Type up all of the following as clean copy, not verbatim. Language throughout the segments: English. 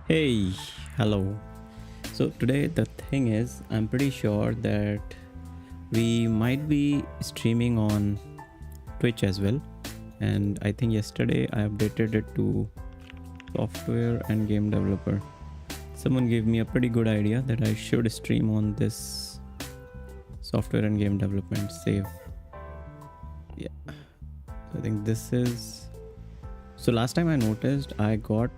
Hey, hello. So today the thing is, I'm pretty sure that we might be streaming on Twitch as well. And I think yesterday I updated it to software and game developer. Someone gave me a pretty good idea that I should stream on this software and game development save. Yeah. I think this is. So last time I noticed I got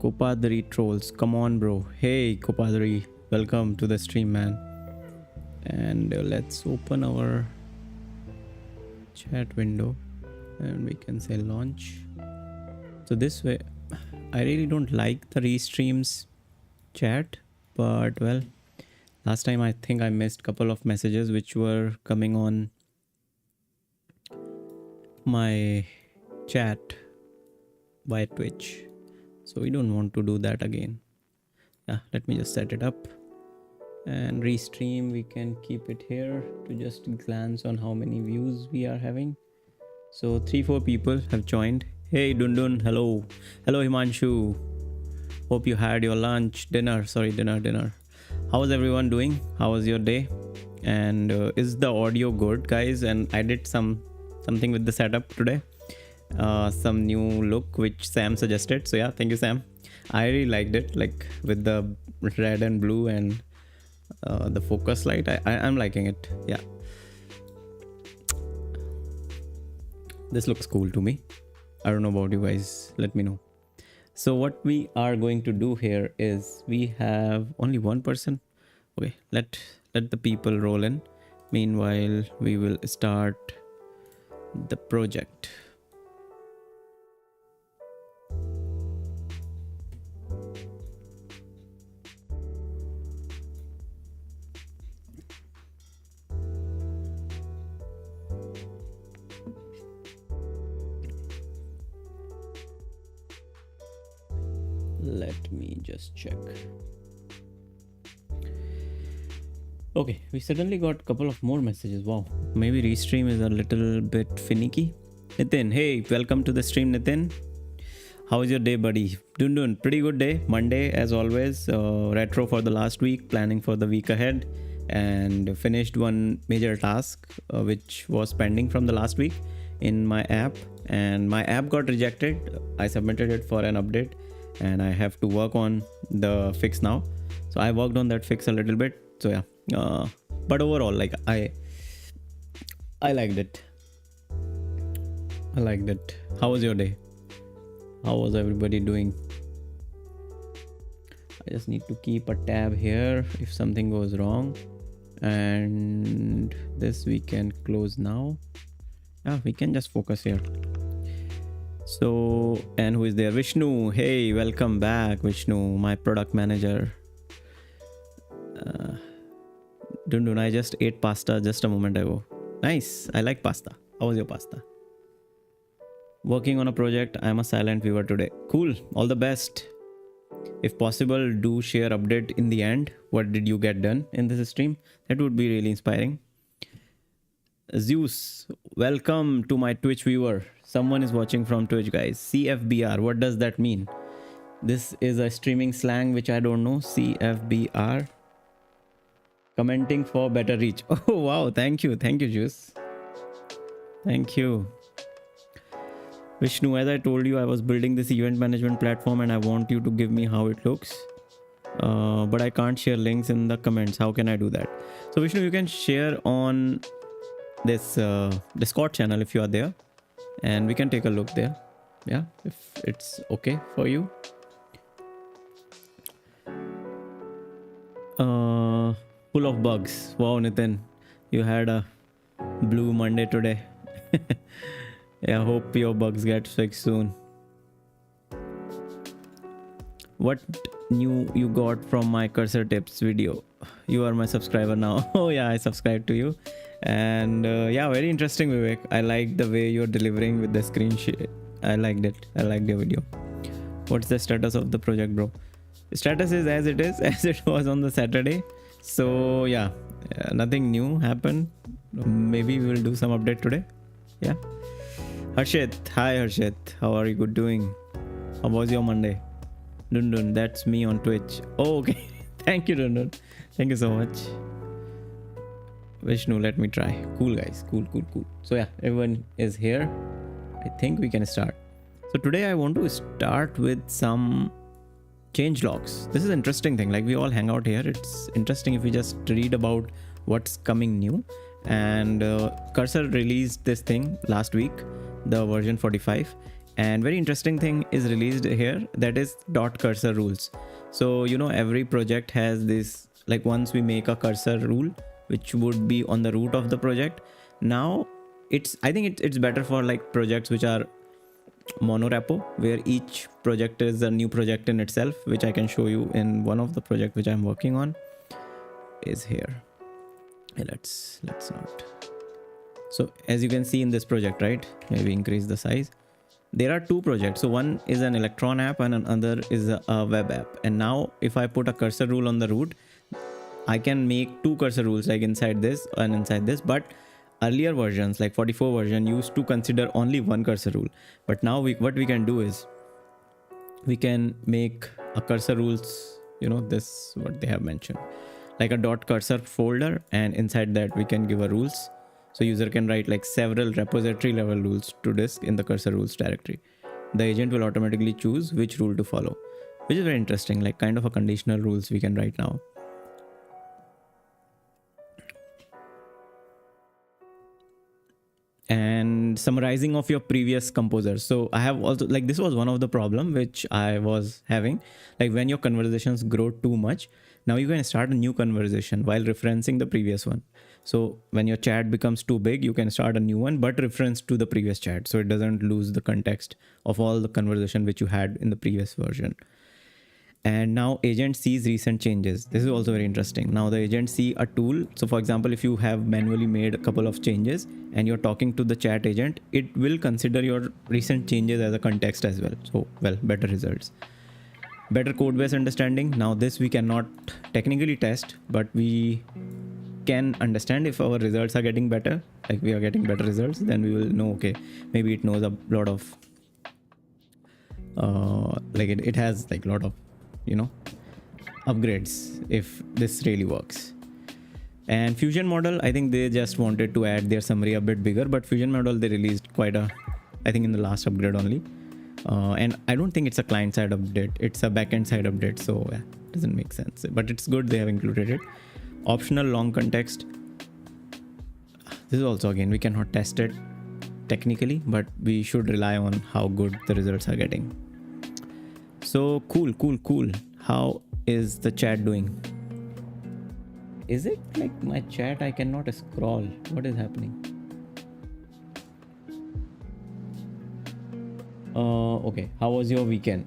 Kopadri trolls. Come on, bro. Hey, Kopadri. Welcome to the stream, man. And let's open our chat window and we can say launch. So this way, I really don't like the restreams chat, but well, last time I think I missed a couple of messages which were coming on my chat by Twitch. So we don't want to do that again. Yeah, let me just set it up and restream. We can keep it here to just glance on how many views we are having. So 3-4 people have joined. Hey Dundun, hello. Hello Himanshu. Hope you had your dinner. How is everyone doing? How was your day? And is the audio good, guys? And I did something with the setup today. Some new look which Sam suggested. So yeah, thank you, Sam. I really liked it, like with the red and blue and the focus light. I'm liking it. Yeah, this looks cool to me. I don't know about you guys. Let me know. So what we are going to do here is we have only one person. Okay, let the people roll in. Meanwhile, we will start the project. Let me just check. Okay, we suddenly got a couple of more messages. Wow, maybe restream is a little bit finicky. Nitin, hey, welcome to the stream, Nitin. How is your day, buddy? Doing pretty good day. Monday, as always. Retro for the last week, planning for the week ahead, and finished one major task which was pending from the last week in my app, and my app got rejected. I submitted it for an update, and I have to work on the fix now. So I worked on that fix a little bit. So yeah, but overall, like I liked it. How was your day? How was everybody doing? I just need to keep a tab here if something goes wrong, and this we can close now. Yeah, we can just focus here. So, and who is there? Vishnu. Hey, welcome back, Vishnu, my product manager. Dundun, I just ate pasta just a moment ago. Nice. I like pasta. How was your pasta? Working on a project. I'm a silent viewer today. Cool. All the best. If possible, do share update in the end. What did you get done in this stream? That would be really inspiring. Zeus, welcome to my Twitch viewer. Someone is watching from Twitch, guys. CFBR, what does that mean? This is a streaming slang which I don't know. CFBR. Commenting for better reach. Oh wow, thank you, Zeus. Thank you. Vishnu, as I told you, I was building this event management platform and I want you to give me how it looks. But I can't share links in the comments. How can I do that? So Vishnu, you can share on this Discord channel if you are there, and we can take a look there. Yeah, if it's okay for you. Full of bugs. Wow, Nitin, you had a blue Monday today. Yeah, hope your bugs get fixed soon. What new you got from my cursor tips video? You are my subscriber now. Oh yeah, I subscribed to you. And yeah, very interesting, Vivek. I like the way you're delivering with the screen share. I liked it. I liked your video. What's the status of the project, bro? Status is as it is, as it was on the Saturday. So yeah, nothing new happened. Maybe we will do some update today. Yeah. Harshit, hi Harshit, how are you good doing? How was your Monday? Dun dun, that's me on Twitch. Oh, okay. Thank you, Dun dun. Thank you so much. Vishnu, let me try. Cool guys, cool. So yeah, everyone is here. I think we can start. So today I want to start with some change logs. This is an interesting thing. Like we all hang out here. It's interesting if we just read about what's coming new. And Cursor released this thing last week, the version 45. And very interesting thing is released here, that is .cursor rules. So every project has this, like once we make a cursor rule which would be on the root of the project. Now I think it's better for like projects which are monorepo, where each project is a new project in itself, which I can show you in one of the project which I'm working on is here. Let's not. So as you can see in this project, right, maybe increase the size. There are two projects. So one is an Electron app and another is a web app. And now if I put a cursor rule on the root, I can make two cursor rules, like inside this and inside this. But earlier versions, like 44 version, used to consider only one cursor rule. But now what we can do is we can make a cursor rules, this what they have mentioned, like a .cursor folder, and inside that we can give a rules. So user can write like several repository level rules to disk in the cursor rules directory. The agent will automatically choose which rule to follow, which is very interesting, like kind of a conditional rules we can write now. And summarizing of your previous composers. So I have also, like, this was one of the problem which I was having, like when your conversations grow too much, now you can start a new conversation while referencing the previous one. So when your chat becomes too big, you can start a new one, but reference to the previous chat, so it doesn't lose the context of all the conversation which you had in the previous version. And now agent sees recent changes. This is also very interesting. Now the agent see a tool. So for example, if you have manually made a couple of changes and you're talking to the chat agent, it will consider your recent changes as a context as well. So, well, better results. Better code base understanding. Now this we cannot technically test, but we can understand if our results are getting better, like we are getting better results, then we will know, okay, maybe it knows a lot of, like it has like a lot of, upgrades if this really works. And Fusion model, I think they just wanted to add their summary a bit bigger, but Fusion model they released quite a, I think in the last upgrade only. And I don't think it's a client side update, it's a backend side update, so yeah, doesn't make sense, but it's good they have included it. Optional long context. This is also, again, we cannot test it technically, but we should rely on how good the results are getting. So cool. How is the chat doing? Is it like my chat I cannot scroll? What is happening? Okay, how was your weekend?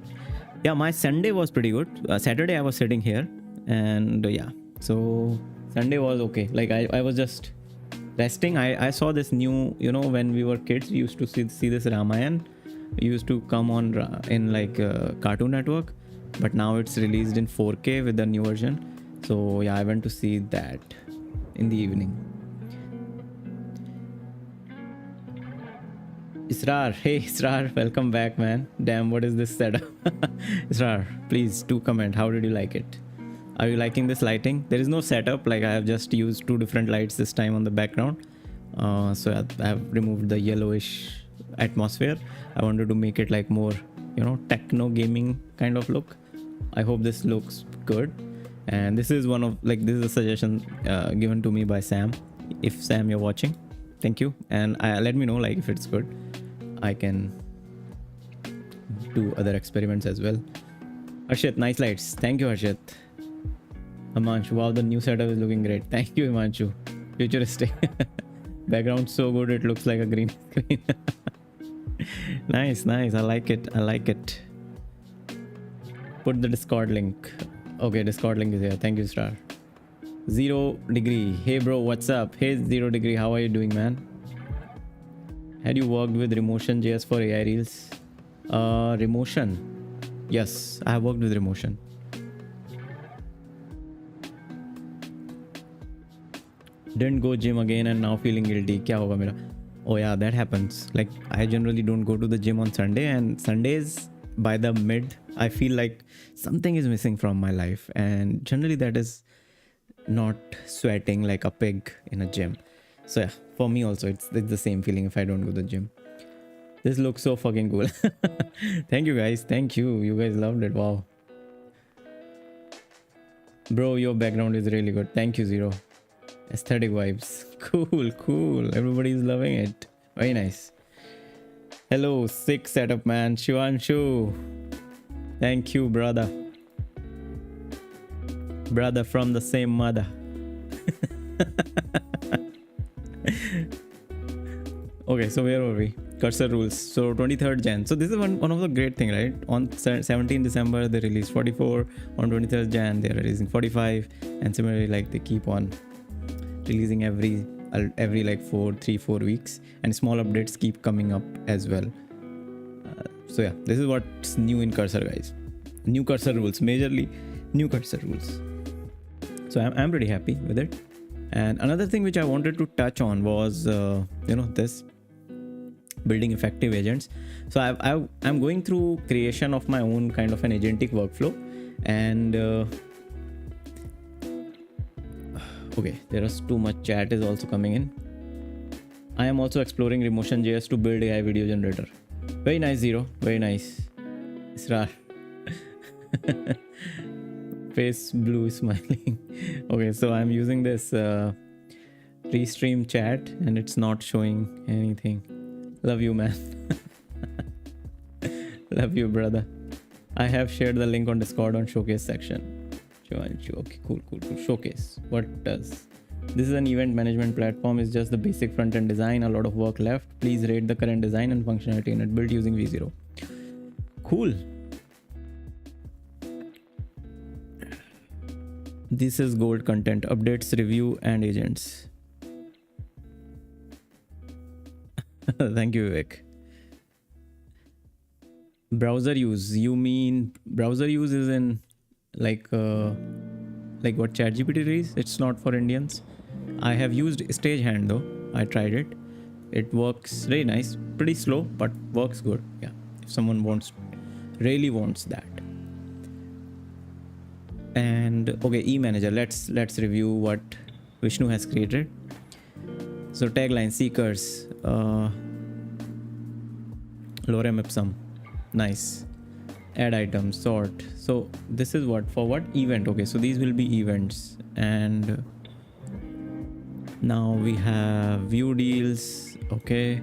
Yeah, my Sunday was pretty good. Saturday I was sitting here, and yeah, so Sunday was okay. Like I was just resting. I saw this new, when we were kids, we used to see this Ramayan. It used to come on in like Cartoon Network, but now it's released in 4K with the new version. So yeah, I went to see that in the evening. Israr, hey Israr, welcome back, man. Damn, what is this setup? Israr, please do comment. How did you like it? Are you liking this lighting? There is no setup, like I have just used two different lights this time on the background. So I have removed the yellowish atmosphere. I wanted to make it like more, techno gaming kind of look. I hope this looks good. And this is this is a suggestion given to me by Sam. If Sam you're watching, thank you, and let me know like if it's good. I can do other experiments as well. Harshit, nice lights. Thank you, Harshit. Himanshu, wow, the new setup is looking great. Thank you, Himanshu. Futuristic. Background so good it looks like a green screen. Nice. I like it. Put the Discord link. Okay, Discord link is here. Thank you, Star. 0 degree. Hey bro, what's up? Hey 0 degree, how are you doing, man? Had you worked with Remotion.js for AI Reels? Remotion. Yes, I have worked with Remotion. Didn't go gym again and now feeling guilty. क्या होगा मेरा? Oh yeah, that happens. Like I generally don't go to the gym on Sunday, and Sundays by the mid, I feel like something is missing from my life, and generally that is not sweating like a pig in a gym. So yeah, for me also, it's the same feeling if I don't go to the gym. This looks so fucking cool. Thank you guys. Thank you. You guys loved it. Wow. Bro, your background is really good. Thank you, Zero. Aesthetic vibes. Cool, cool. Everybody's loving it. Very nice. Hello, sick setup man. Shivanshu. Thank you, brother. Brother from the same mother. Okay, so where were we? Cursor rules. So 23rd Jan. So this is one of the great thing, right? On 17 December they released 44. On 23rd Jan they're releasing 45. And similarly, like they keep on releasing every like 4 weeks, and small updates keep coming up as well. So yeah, this is what's new in Cursor, guys. New Cursor rules, majorly new Cursor rules. So I'm pretty happy with it. And another thing which I wanted to touch on was this building effective agents. So I'm going through creation of my own kind of an agentic workflow, and okay, there is too much chat is also coming in. I am also exploring Remotion.js to build AI video generator. Very nice, Zero. Very nice. Israr. Face blue smiling. Okay, so I'm using this restream chat and it's not showing anything. Love you, man. Love you, brother. I have shared the link on Discord on showcase section. Okay, cool. Showcase. What does? This is an event management platform. It's just the basic front-end design. A lot of work left. Please rate the current design and functionality in it. Built using V0. Cool. This is gold content. Updates, review, and agents. Thank you, Vivek. Browser use. You mean browser use is in like what ChatGPT release? It's not for Indians. I have used Stagehand though. I tried it. It works very nice. Pretty slow, but works good. Yeah. If someone really wants that. And okay, eManager. Let's review what Vishnu has created. So tagline, seekers, lorem ipsum. Nice. Add items, sort. So this is what for what event. Okay, so these will be events, and now we have view deals. Okay,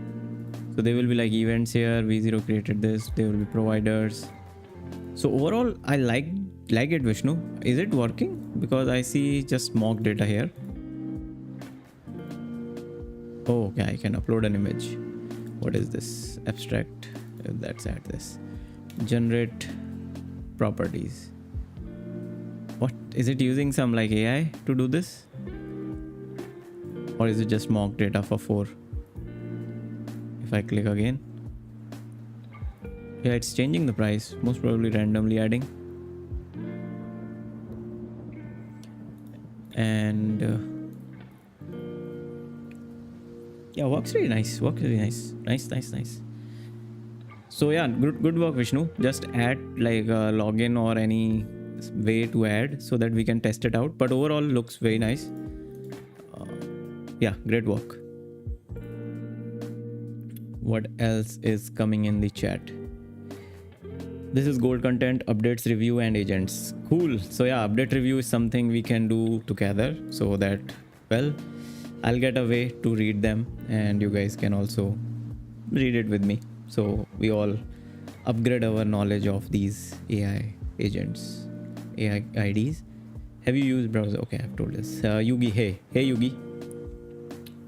so they will be like events here. V0 created this. They will be providers. So overall I like it, Vishnu. Is it working? Because I see just mock data here. Oh, okay, I can upload an image. What is this? Abstract. Let's add this. Generate properties. What is it using? Some like AI to do this, or is it just mock data for 4? If I click again, yeah, it's changing the price, most probably randomly adding. And yeah, works really nice. Nice. So yeah, good work, Vishnu. Just add like a login or any way to add so that we can test it out. But overall looks very nice. Yeah, great work. What else is coming in the chat? This is gold content, updates, review, and agents. Cool. So yeah, update review is something we can do together, so that, well, I'll get a way to read them and you guys can also read it with me. So we all upgrade our knowledge of these AI agents, AI IDs. Have you used browser? Okay, I've told this. Yugi, hey Yugi.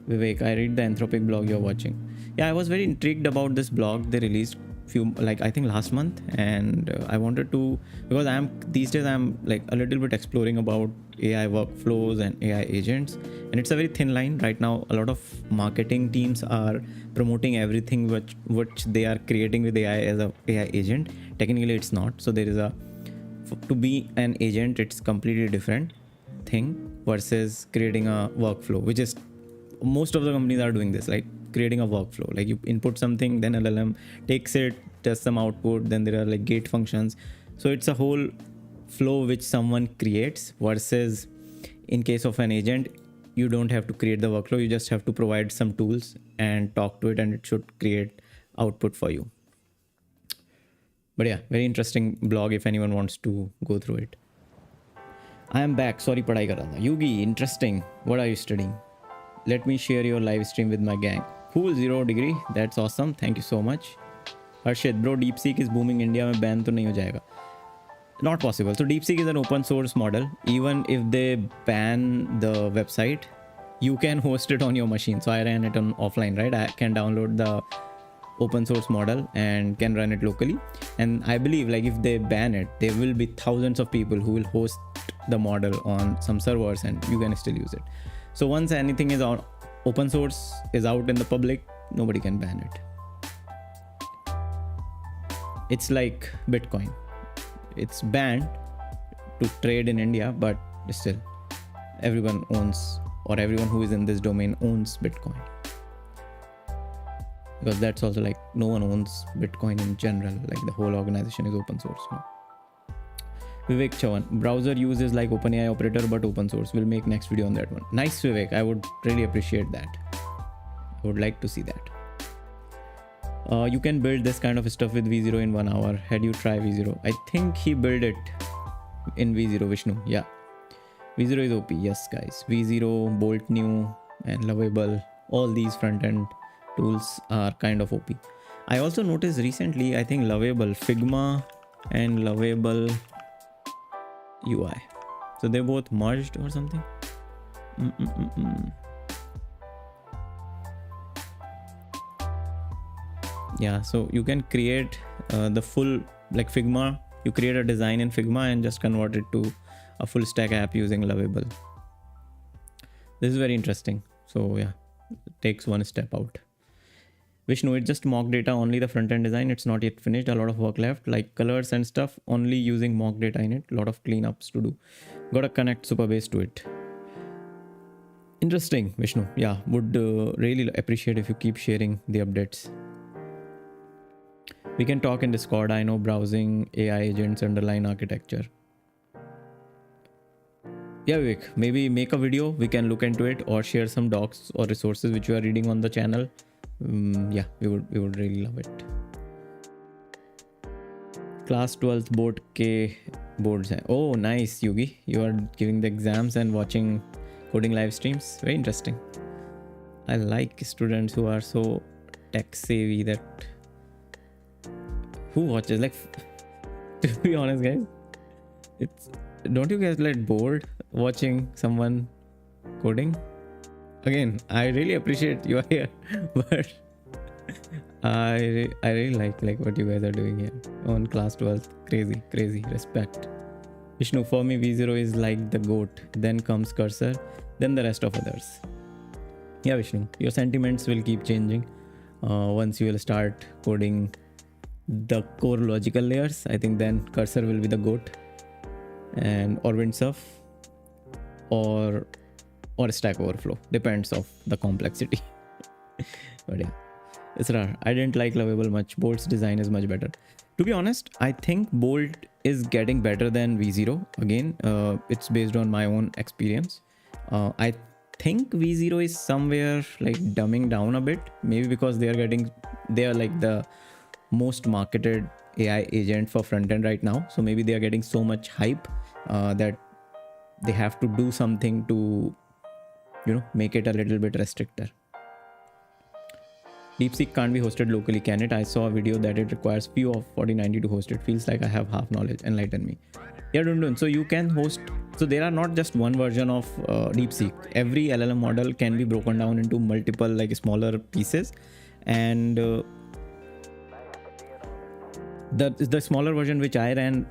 Vivek, I read the Anthropic blog you're watching. Yeah, I was very intrigued about this blog they released I think last month, and I wanted to, because these days I'm like a little bit exploring about AI workflows and AI agents, and it's a very thin line right now. A lot of marketing teams are promoting everything which they are creating with AI as a AI agent. Technically it's not. So there is to be an agent, it's completely different thing versus creating a workflow, which is most of the companies are doing this. Like creating a workflow. Like you input something, then LLM takes it, does some output, then there are like gate functions. So it's a whole flow which someone creates, versus in case of an agent, you don't have to create the workflow. You just have to provide some tools and talk to it, and it should create output for you. But yeah, very interesting blog if anyone wants to go through it. I am back. Sorry, padhai kar raha tha. Yugi, interesting. What are you studying? Let me share your live stream with my gang. Cool, 0 degree. That's awesome. Thank you so much. Harshit, bro, DeepSeek is booming. India mein ban to nahi ho jayega. Not possible. So DeepSeek is an open source model. Even if they ban the website, you can host it on your machine. So I ran it on offline, right? I can download the open source model and can run it locally. And I believe like if they ban it, there will be thousands of people who will host the model on some servers, and you can still use it. So once anything is on open source, is out in the public, nobody can ban it. It's like Bitcoin. It's banned to trade in India, but still everyone owns, or everyone who is in this domain owns Bitcoin. Because that's also like no one owns Bitcoin in general, like the whole organization is open source. No? Vivek Chavan, browser use is like OpenAI operator but open source. We'll make next video on that one. Nice, Vivek. I would really appreciate that. I would like to see that. You can build this kind of stuff with V0 in 1 hour. Had you try V0? I think he built it in V0, Vishnu. Yeah. V0 is OP. Yes, guys. V0, Bolt New, and Lovable. All these front-end tools are kind of OP. I also noticed recently, I think Lovable, Figma and Lovable UI. So they both merged or something. Yeah, so you can create the full, like Figma, you create a design in Figma and just convert it to a full stack app using Lovable. This is very interesting. So yeah, it takes one step out. Vishnu, it's just mock data, only the front end design. It's not yet finished. A lot of work left, like colors and stuff, only using mock data in it. A lot of cleanups to do. Gotta connect Supabase to it. Interesting, Vishnu. Yeah, would really appreciate if you keep sharing the updates. We can talk in Discord. I know browsing AI agents underline architecture. Yeah, Vivek, maybe make a video. We can look into it, or share some docs or resources which you are reading on the channel. Yeah, we would really love it. Class 12th board K boards. Oh, nice, Yugi. You are giving the exams and watching coding live streams. Very interesting. I like students who are so tech savvy. That who watches, like, to be honest, guys, it's, don't you guys get bored watching someone coding? Again, I really appreciate you are here, but I really like what you guys are doing here on class 12. Crazy respect. Vishnu, for me V0 is like the goat, then comes Cursor, then the rest of others. Yeah, Vishnu, your sentiments will keep changing once you will start coding the core logical layers. I think then Cursor will be the goat, and or Windsurf or Stack Overflow, depends of the complexity. But yeah, it's rare. I didn't like Lovable much. Bolt's design is much better. To be honest, I think Bolt is getting better than V0. Again, it's based on my own experience. I think V0 is somewhere like dumbing down a bit, maybe because they are like the most marketed AI agent for front end right now. So maybe they are getting so much hype that they have to do something to, make it a little bit restricted. DeepSeek can't be hosted locally, can it? I saw a video that it requires few of 4090 to host it. Feels like I have half knowledge. Enlighten me. Yeah, don't. So you can host. So there are not just one version of DeepSeek. Every LLM model can be broken down into multiple like smaller pieces, and the smaller version which I ran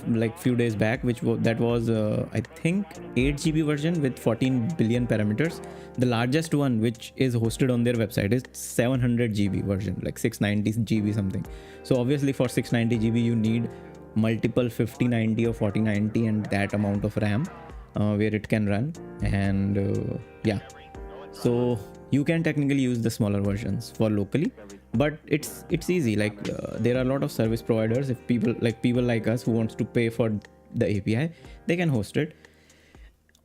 like few days back, that was I think 8 GB version with 14 billion parameters. The largest one which is hosted on their website is 700 GB version, like 690 GB something. So obviously for 690 GB you need multiple 5090 or 4090 and that amount of RAM where it can run. And yeah, So you can technically use the smaller versions for locally, but it's easy. Like there are a lot of service providers. If people like us who wants to pay for the API, they can host it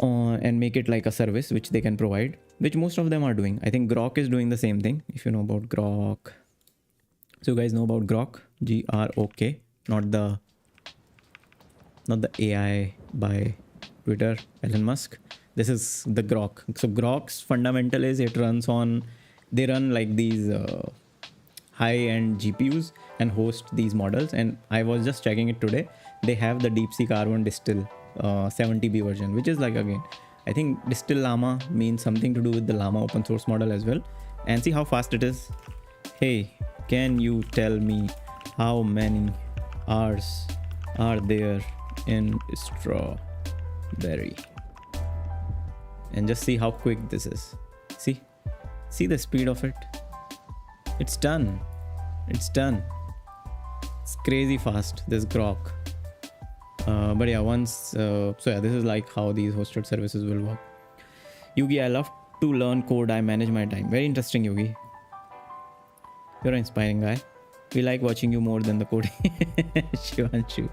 and make it like a service which they can provide, which most of them are doing. I think Grok is doing the same thing. If you know about Grok, so you guys know about Grok, Grok, not the AI by Twitter, Elon Musk. This is the Grok. So Grok's fundamental is they run like these high-end GPUs and host these models. And I was just checking it today. They have the DeepSeek R1 Distill 70B version, which is like, again, I think Distill Llama means something to do with the Llama open source model as well. And see how fast it is. Hey, can you tell me how many R's are there in strawberry? And just see how quick this is. See the speed of it. It's done. It's crazy fast, this Grok. But yeah, this is like how these hosted services will work. Yugi, I love to learn code. I manage my time. Very interesting, Yugi. You're an inspiring guy. We like watching you more than the coding. Shivanshu.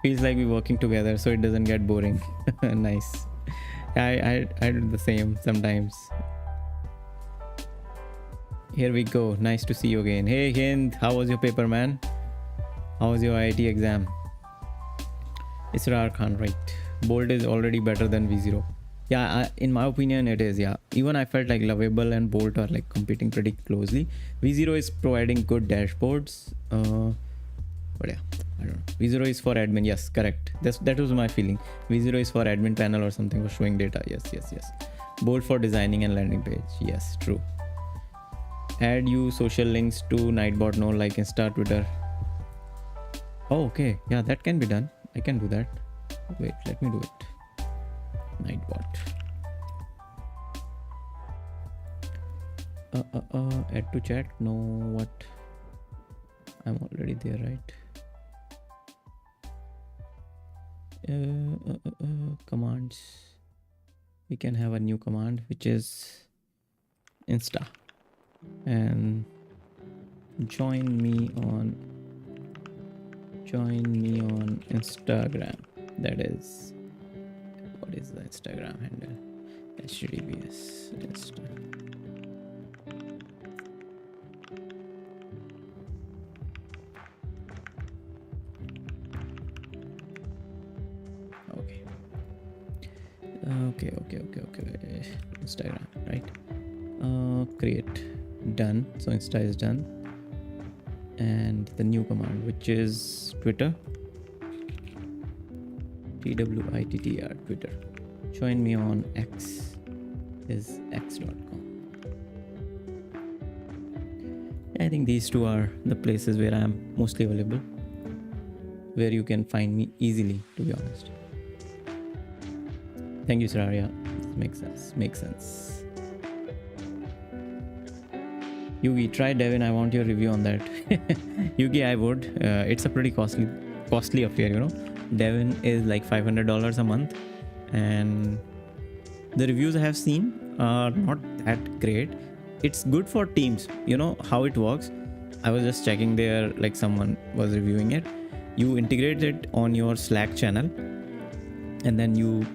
Feels like we're working together so it doesn't get boring. Nice. I do the same sometimes. Here we go. Nice to see you again. Hey Hind, how was your paper, man? How was your IIT exam? Israr Khan, right? Bolt is already better than V0. Yeah, in my opinion, it is. Yeah, even I felt like Lovable and Bolt are like competing pretty closely. V0 is providing good dashboards. But yeah, I don't know. V0 is for admin. Yes, correct. That was my feeling. V0 is for admin panel or something for showing data. Yes. Bolt for designing and landing page. Yes, true. Add you social links to Nightbot, no, like Insta, Twitter. Oh, okay. Yeah, that can be done. I can do that. Wait, let me do it. Nightbot. Add to chat. No, what? I'm already there, right? Commands. We can have a new command, which is Insta, and join me on Instagram. That is, what is the Instagram handle? HTTPS Insta. Okay. Instagram, right? Create. Done. So Insta is done. And the new command, which is Twitter. TWITTR, Twitter. Join me on X is x.com. I think these two are the places where I am mostly available, where you can find me easily, to be honest. Thank you, Sararia. Makes sense. Yugi, try Devin. I want your review on that. Yugi, I would. It's a pretty costly affair, you know. Devin is like $500 a month, and the reviews I have seen are not that great. It's good for teams. You know how it works. I was just checking there, like someone was reviewing it. You integrate it on your Slack channel, and then you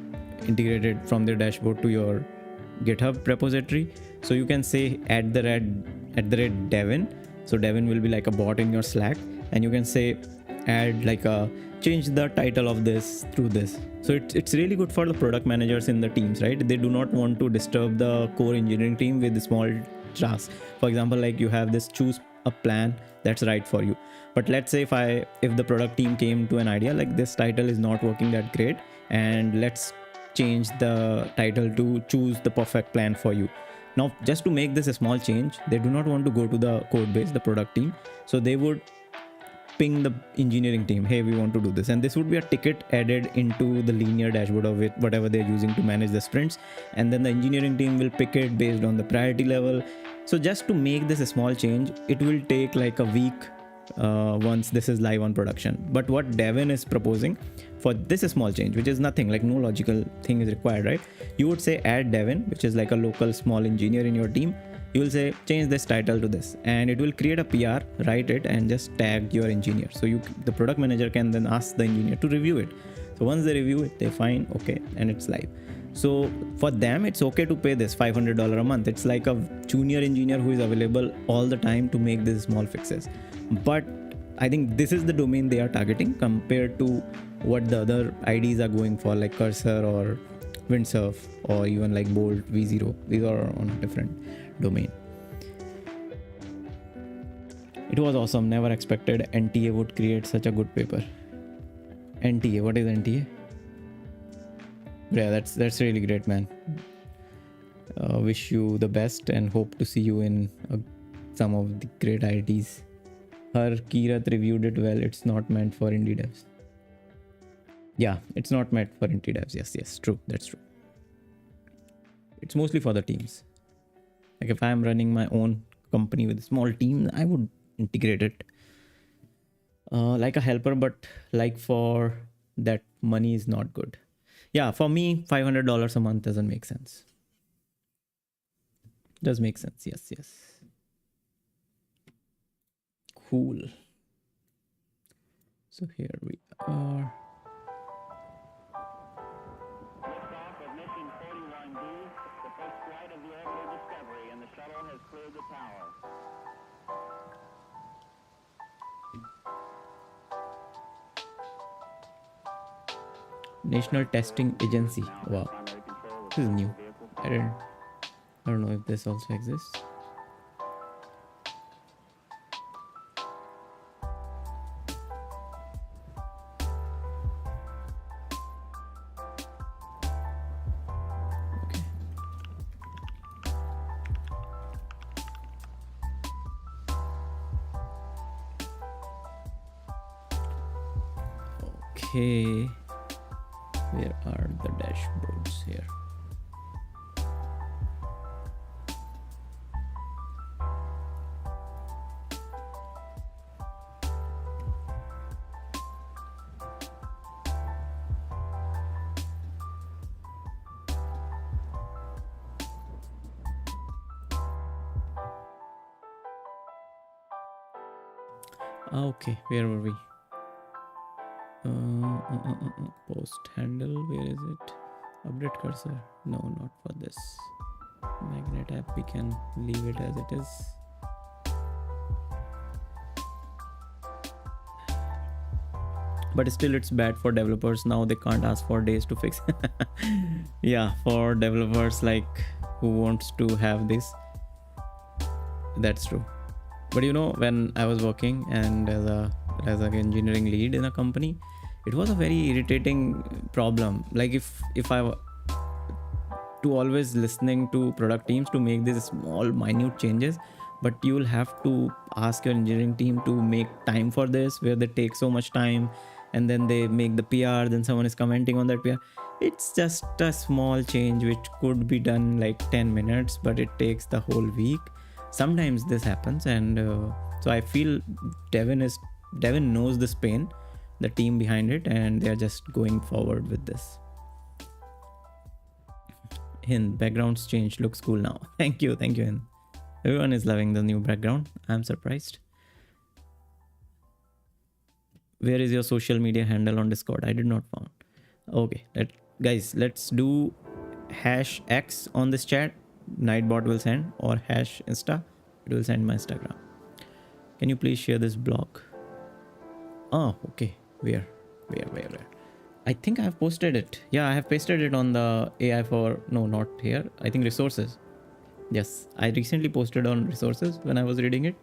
integrate it from their dashboard to your GitHub repository. So you can say at the rate Devin. So Devin will be like a bot in your Slack, and you can say add like change the title of this through this. So it's really good for the product managers in the teams, right? They do not want to disturb the core engineering team with small tasks. For example, like you have this choose a plan that's right for you. But let's say if the product team came to an idea like this title is not working that great, and let's change the title to choose the perfect plan for you. Now, just to make this a small change, they do not want to go to the code base, the product team. So they would ping the engineering team, hey, we want to do this. And this would be a ticket added into the linear dashboard of it, whatever they're using to manage the sprints. And then the engineering team will pick it based on the priority level. So just to make this a small change, it will take like a week once this is live on production. But what Devin is proposing for this small change, which is nothing, like no logical thing is required, right? You would say add Devin, which is like a local small engineer in your team. You will say change this title to this, and it will create a PR, write it, and just tag your engineer. So the product manager can then ask the engineer to review it. So once they review it, they find okay, and it's live. So for them, it's okay to pay this $500 a month. It's like a junior engineer who is available all the time to make these small fixes. But I think this is the domain they are targeting compared to what the other IDs are going for, like Cursor or Windsurf or even like Bolt V0. These are on a different domain. It was awesome. Never expected NTA would create such a good paper. NTA, what is NTA? Yeah, that's really great, man. Wish you the best and hope to see you in some of the great IDs. Her Kirat reviewed it well. It's not meant for indie devs. Yeah, it's not meant for indie devs. Yes, true. That's true. It's mostly for the teams. Like if I'm running my own company with a small team, I would integrate it like a helper, but like for that, money is not good. Yeah, for me, $500 a month doesn't make sense. Does make sense. Yes. Cool. So here we are. Liftoff of mission 41B, the first flight of the orbital Discovery, and the shuttle has cleared the tower. National Testing Agency. Wow, this is new. I don't know if this also exists. Okay, where are the dashboards here? Okay, where were we? Post handle, where is it? Update cursor. No, not for this. Magnet app, we can leave it as it is. But still, it's bad for developers. Now they can't ask for days to fix. Yeah, for developers like who wants to have this. That's true. But you know, when I was working and as an engineering lead in a company, it was a very irritating problem. Like if I to always listening to product teams to make these small minute changes, but you will have to ask your engineering team to make time for this, where they take so much time and then they make the PR, then someone is commenting on that PR. It's just a small change which could be done like 10 minutes, but it takes the whole week. Sometimes this happens, and so I feel Devin knows this pain, the team behind it, and they're just going forward with this. Hind, backgrounds changed, looks cool now. Thank you Hind. Everyone is loving the new background. I'm surprised. Where is your social media handle on Discord? I did not found. Okay, guys, let's do #X on this chat. Nightbot will send, or #Insta. It will send my Instagram. Can you please share this blog? Oh, okay. Where? I think I have posted it. Yeah, I have pasted it on the AI for, no, not here. I think resources. Yes, I recently posted on resources when I was reading it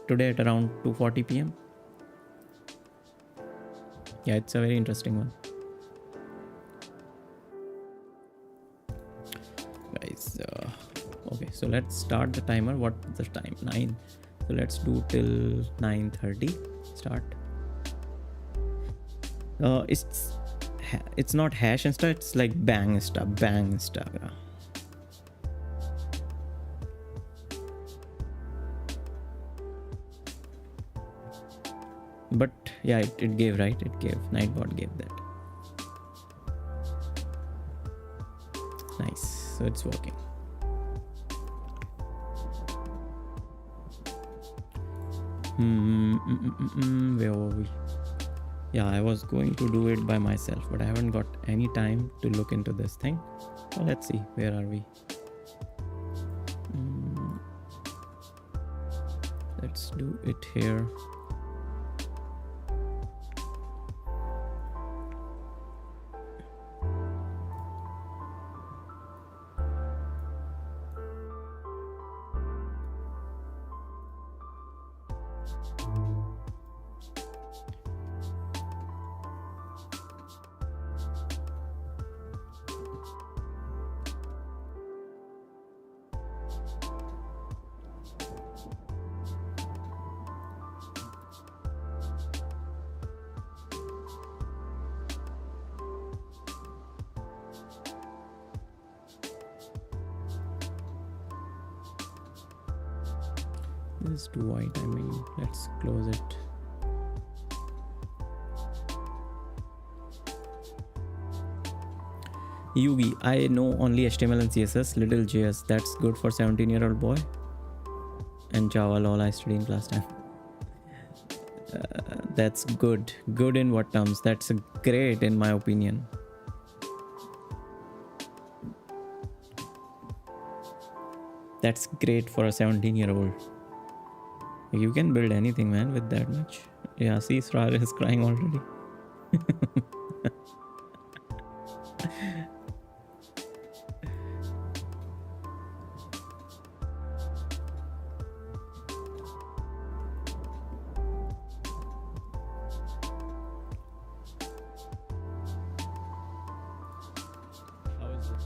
today at around 2:40 p.m. Yeah, it's a very interesting one. Guys, okay, so let's start the timer. What's the time? 9. So let's do till 9:30. Start. It's not #Insta, it's like bang Insta. Yeah. But yeah, it gave, right? It gave. Nightbot gave that. Nice. So it's working. Where were we? Yeah, I was going to do it by myself, but I haven't got any time to look into this thing. Well, let's see. Where are we? Let's do it here. This is too wide. I mean, let's close it. Yugi, I know only HTML and CSS, little JS. That's good for 17-year-old boy. And Java, lol, I studied in class 10. That's good. Good in what terms? That's great in my opinion. That's great for a 17-year-old. You can build anything, man, with that much. Yeah, see, Srar is crying already. How is it?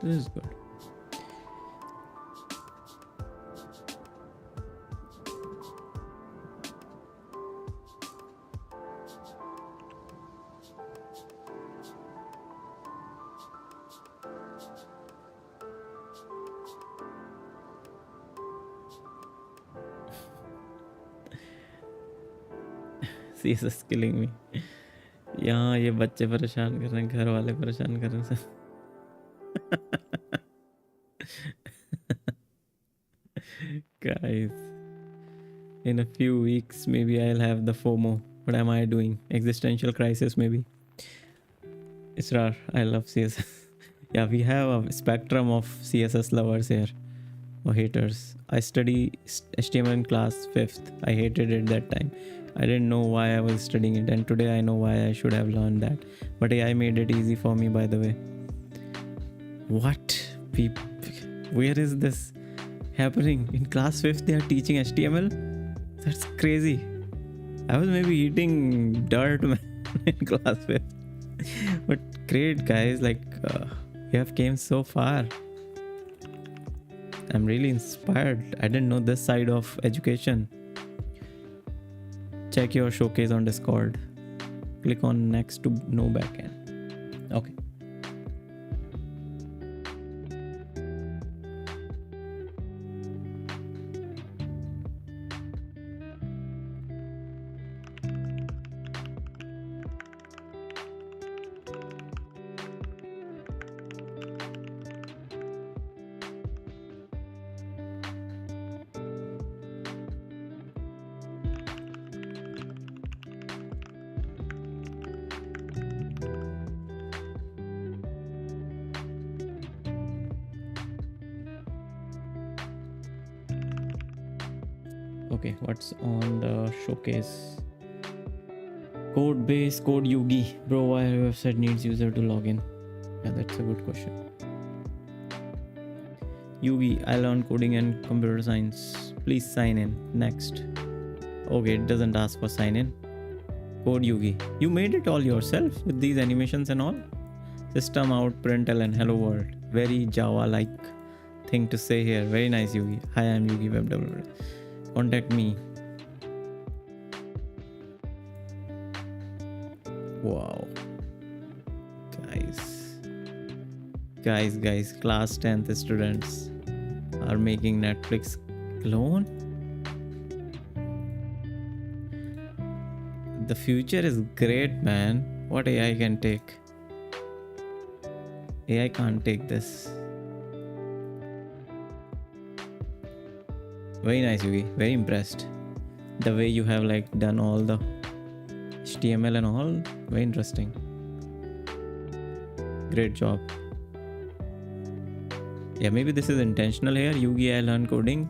This is good. CSS killing me. यहाँ ये बच्चे परेशान कर रहे हैं, घर वाले परेशान कर रहे हैं. Guys, in a few weeks maybe I'll have the FOMO. What am I doing? Existential crisis maybe. Israr, I love CSS. Yeah, we have a spectrum of CSS lovers here, or haters. I study HTML in class 5th. I hated it that time. I didn't know why I was studying it, and today I know why I should have learned that. But AI made it easy for me, by the way. What? Where is this happening? In class 5th they are teaching HTML? That's crazy. I was maybe eating dirt, man, in class 5th. But great, guys, like you have came so far. I'm really inspired. I didn't know this side of education. Check your showcase on Discord. Click on next to no backend. Okay. Okay, what's on the showcase? Code base, code Yugi. Bro, why your website needs user to log in? Yeah, that's a good question. Yugi, I learned coding and computer science. Please sign in. Next. Okay, it doesn't ask for sign in. Code Yugi. You made it all yourself with these animations and all? System out, println, hello world. Very Java-like thing to say here. Very nice, Yugi. Hi, I'm Yugi, web developer. Contact me. Wow. Guys, class 10th students are making Netflix clone. The future is great, man. What AI can take? AI can't take this. Very nice, Yugi. Very impressed. The way you have like done all the HTML and all. Very interesting. Great job. Yeah, maybe this is intentional here. Yugi, I learn coding.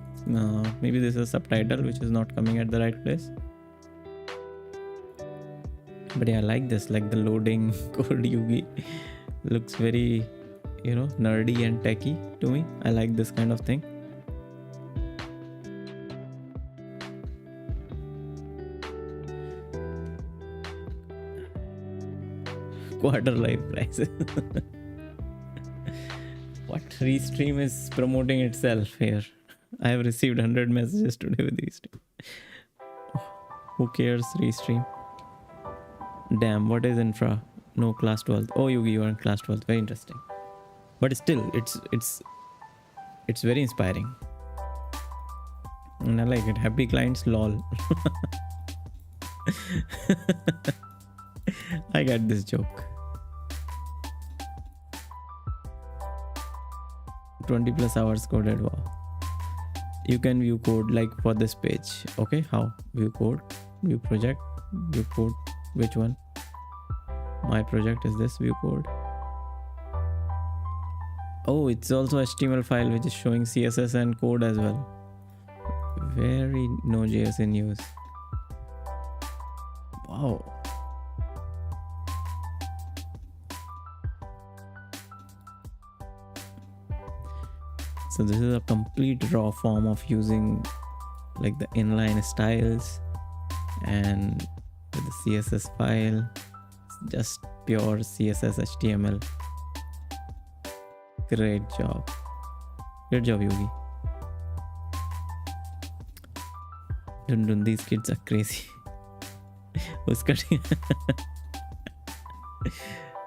Maybe this is a subtitle which is not coming at the right place. But yeah, I like this. Like the loading code Yugi looks very, nerdy and techy to me. I like this kind of thing. Quarter life prices. What? Restream is promoting itself here. I have received 100 messages today with Restream. Who cares, Restream? Damn, what is infra? No, class 12th. Oh, Yugi, you are in class 12th. Very interesting. But still, it's very inspiring. And I like it. Happy clients, lol. I got this joke. 20 plus hours coded. Wow. You can view code like for this page. Okay, how? View code, view project, view code. Which one? My project is this view code. Oh, it's also HTML file which is showing CSS and code as well. Very Node.js in use. Wow. So this is a complete raw form of using like the inline styles and with the CSS file. It's just pure CSS HTML. Great job. Good job, Yugi. Dun, these kids are crazy. Who's cutting?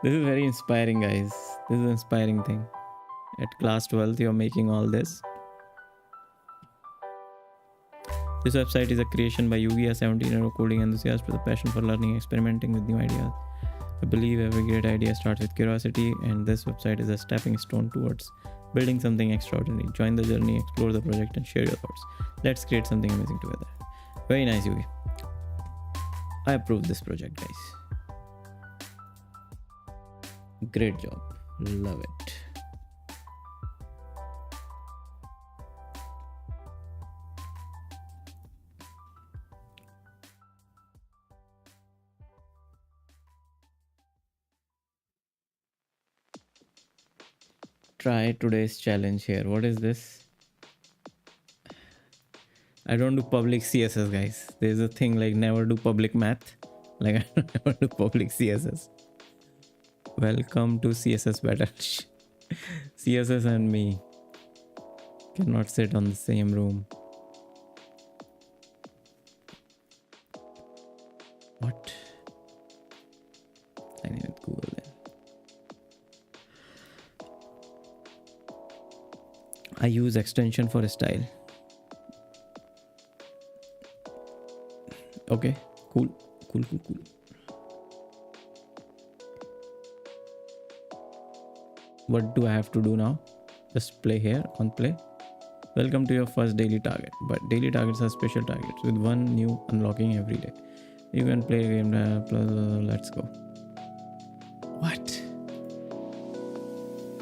This is very inspiring, guys. This is an inspiring thing. At class 12th, you're making all this. This website is a creation by Yugi, a 17-year-old coding enthusiast with a passion for learning, experimenting with new ideas. I believe every great idea starts with curiosity, and this website is a stepping stone towards building something extraordinary. Join the journey, explore the project, and share your thoughts. Let's create something amazing together. Very nice, Yugi. I approve this project, guys. Great job. Love it. Try today's challenge here. What is this? I don't do public CSS, guys. There's a thing like never do public math. Like I don't never do public CSS. Welcome to CSS battle. CSS and me cannot sit on the same room. What? I need Google then. I use extension for style. Okay, cool. What do I have to do now? Just play here on play. Welcome to your first daily target. But daily targets are special targets with one new unlocking every day. You can play a game. Let's go. What?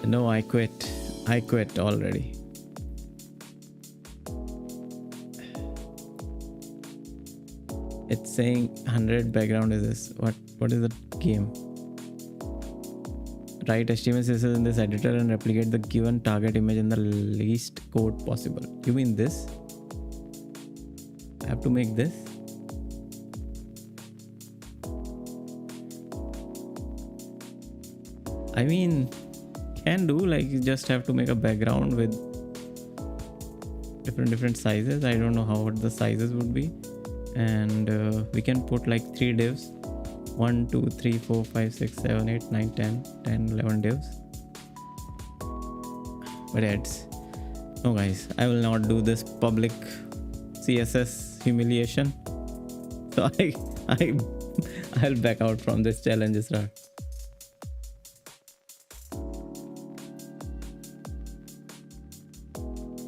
No, I quit. I quit already. It's saying 100 background is this. What is the game? Write HTML CSS in this editor and replicate the given target image in the least code possible. You mean this? I have to make this? I mean, can do, like you just have to make a background with different sizes. I don't know how what the sizes would be. And we can put like 3 divs, 1 2 3 4 5 6 7 8 9 10 11 divs. But ads, no guys, I will not do this public CSS humiliation. So I'll back out from this challenge, Israr.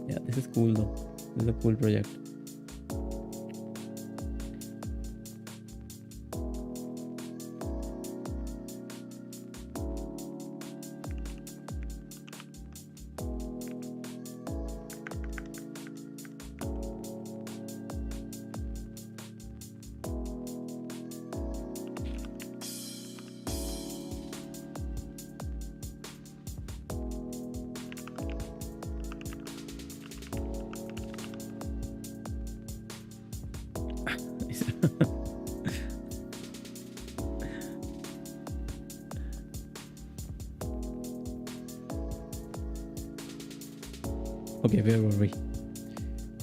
Yeah, this is cool though. This is a cool project. Okay, where were we?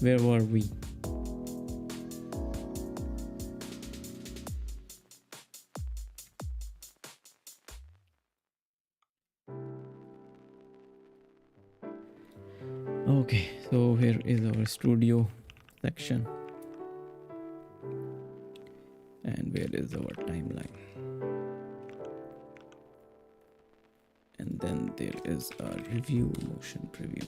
Where were we? Okay, so here is our studio section. And where is our timeline? And then there is a review, motion preview.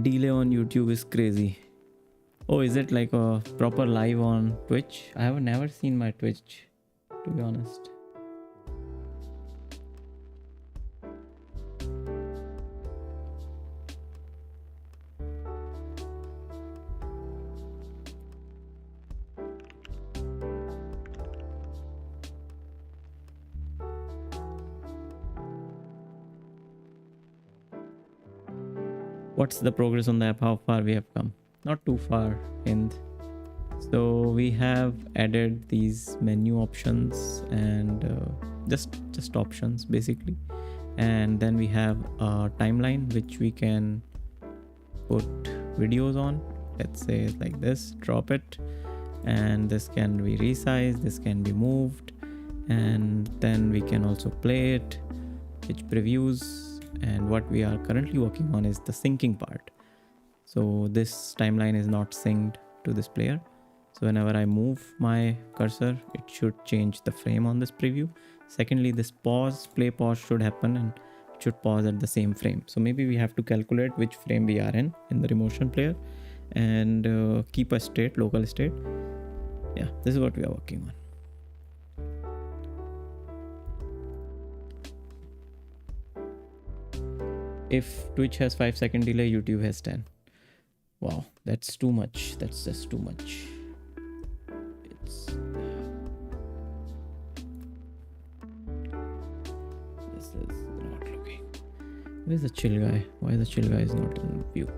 Delay on YouTube is crazy. Oh, is it like a proper live on Twitch? I have never seen my Twitch, to be honest. What's the progress on the app? How far we have come? Not too far in. So we have added these menu options and just options basically. And then we have a timeline which we can put videos on. Let's say like this, drop it. And this can be resized, this can be moved. And then we can also play it, which previews. And what we are currently working on is the syncing part. So this timeline is not synced to this player. So whenever I move my cursor, it should change the frame on this preview. Secondly, this play pause should happen and it should pause at the same frame. So maybe we have to calculate which frame we are in the motion player and keep a state, local state. Yeah, this is what we are working on. If Twitch has 5-second delay, YouTube has 10. Wow, that's too much. That's just too much. This is not looking. Where's the chill guy? Why the chill guy is not in view?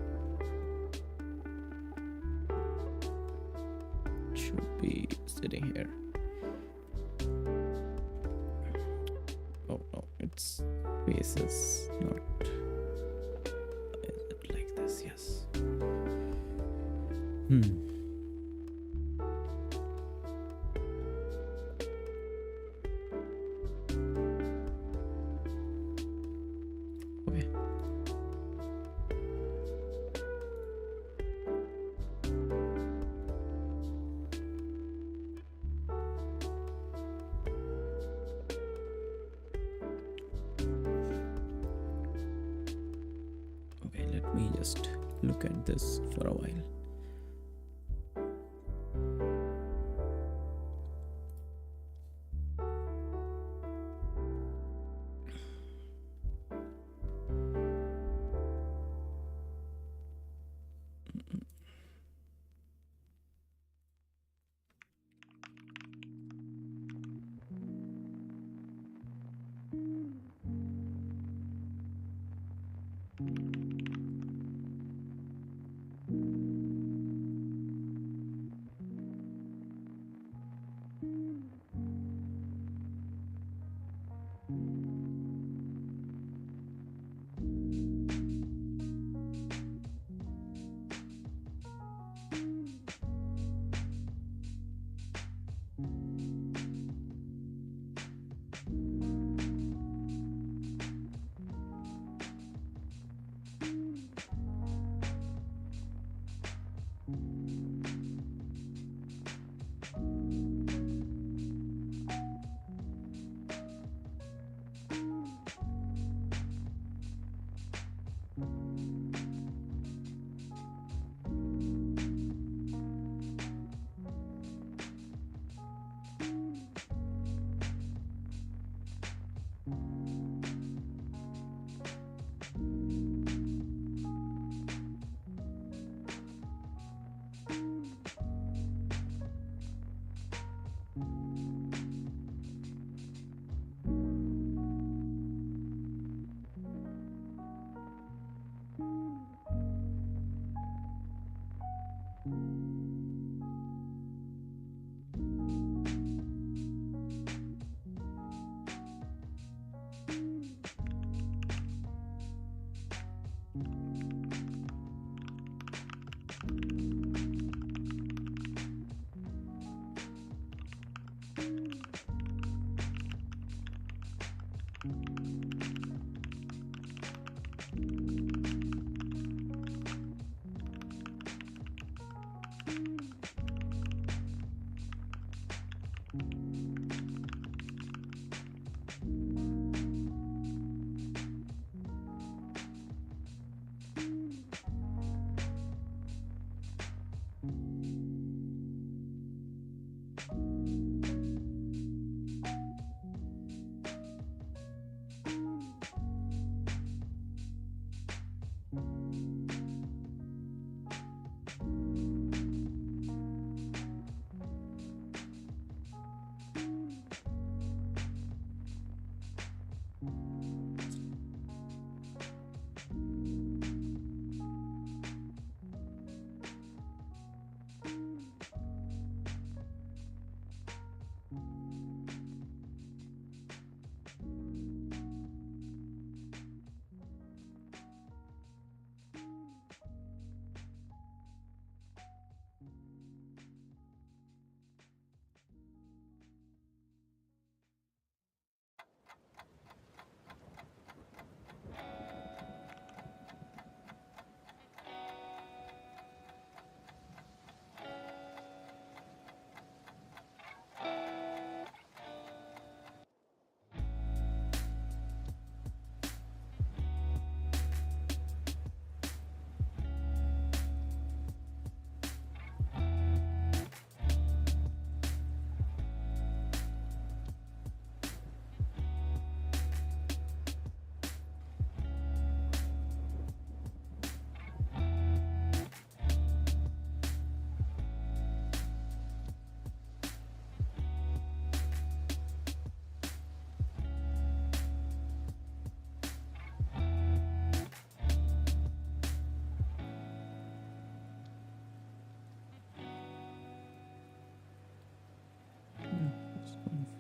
It should be sitting here. Oh no, it's faces, not. Is it like this? Yes. Okay. Okay, let me just look at this for a while.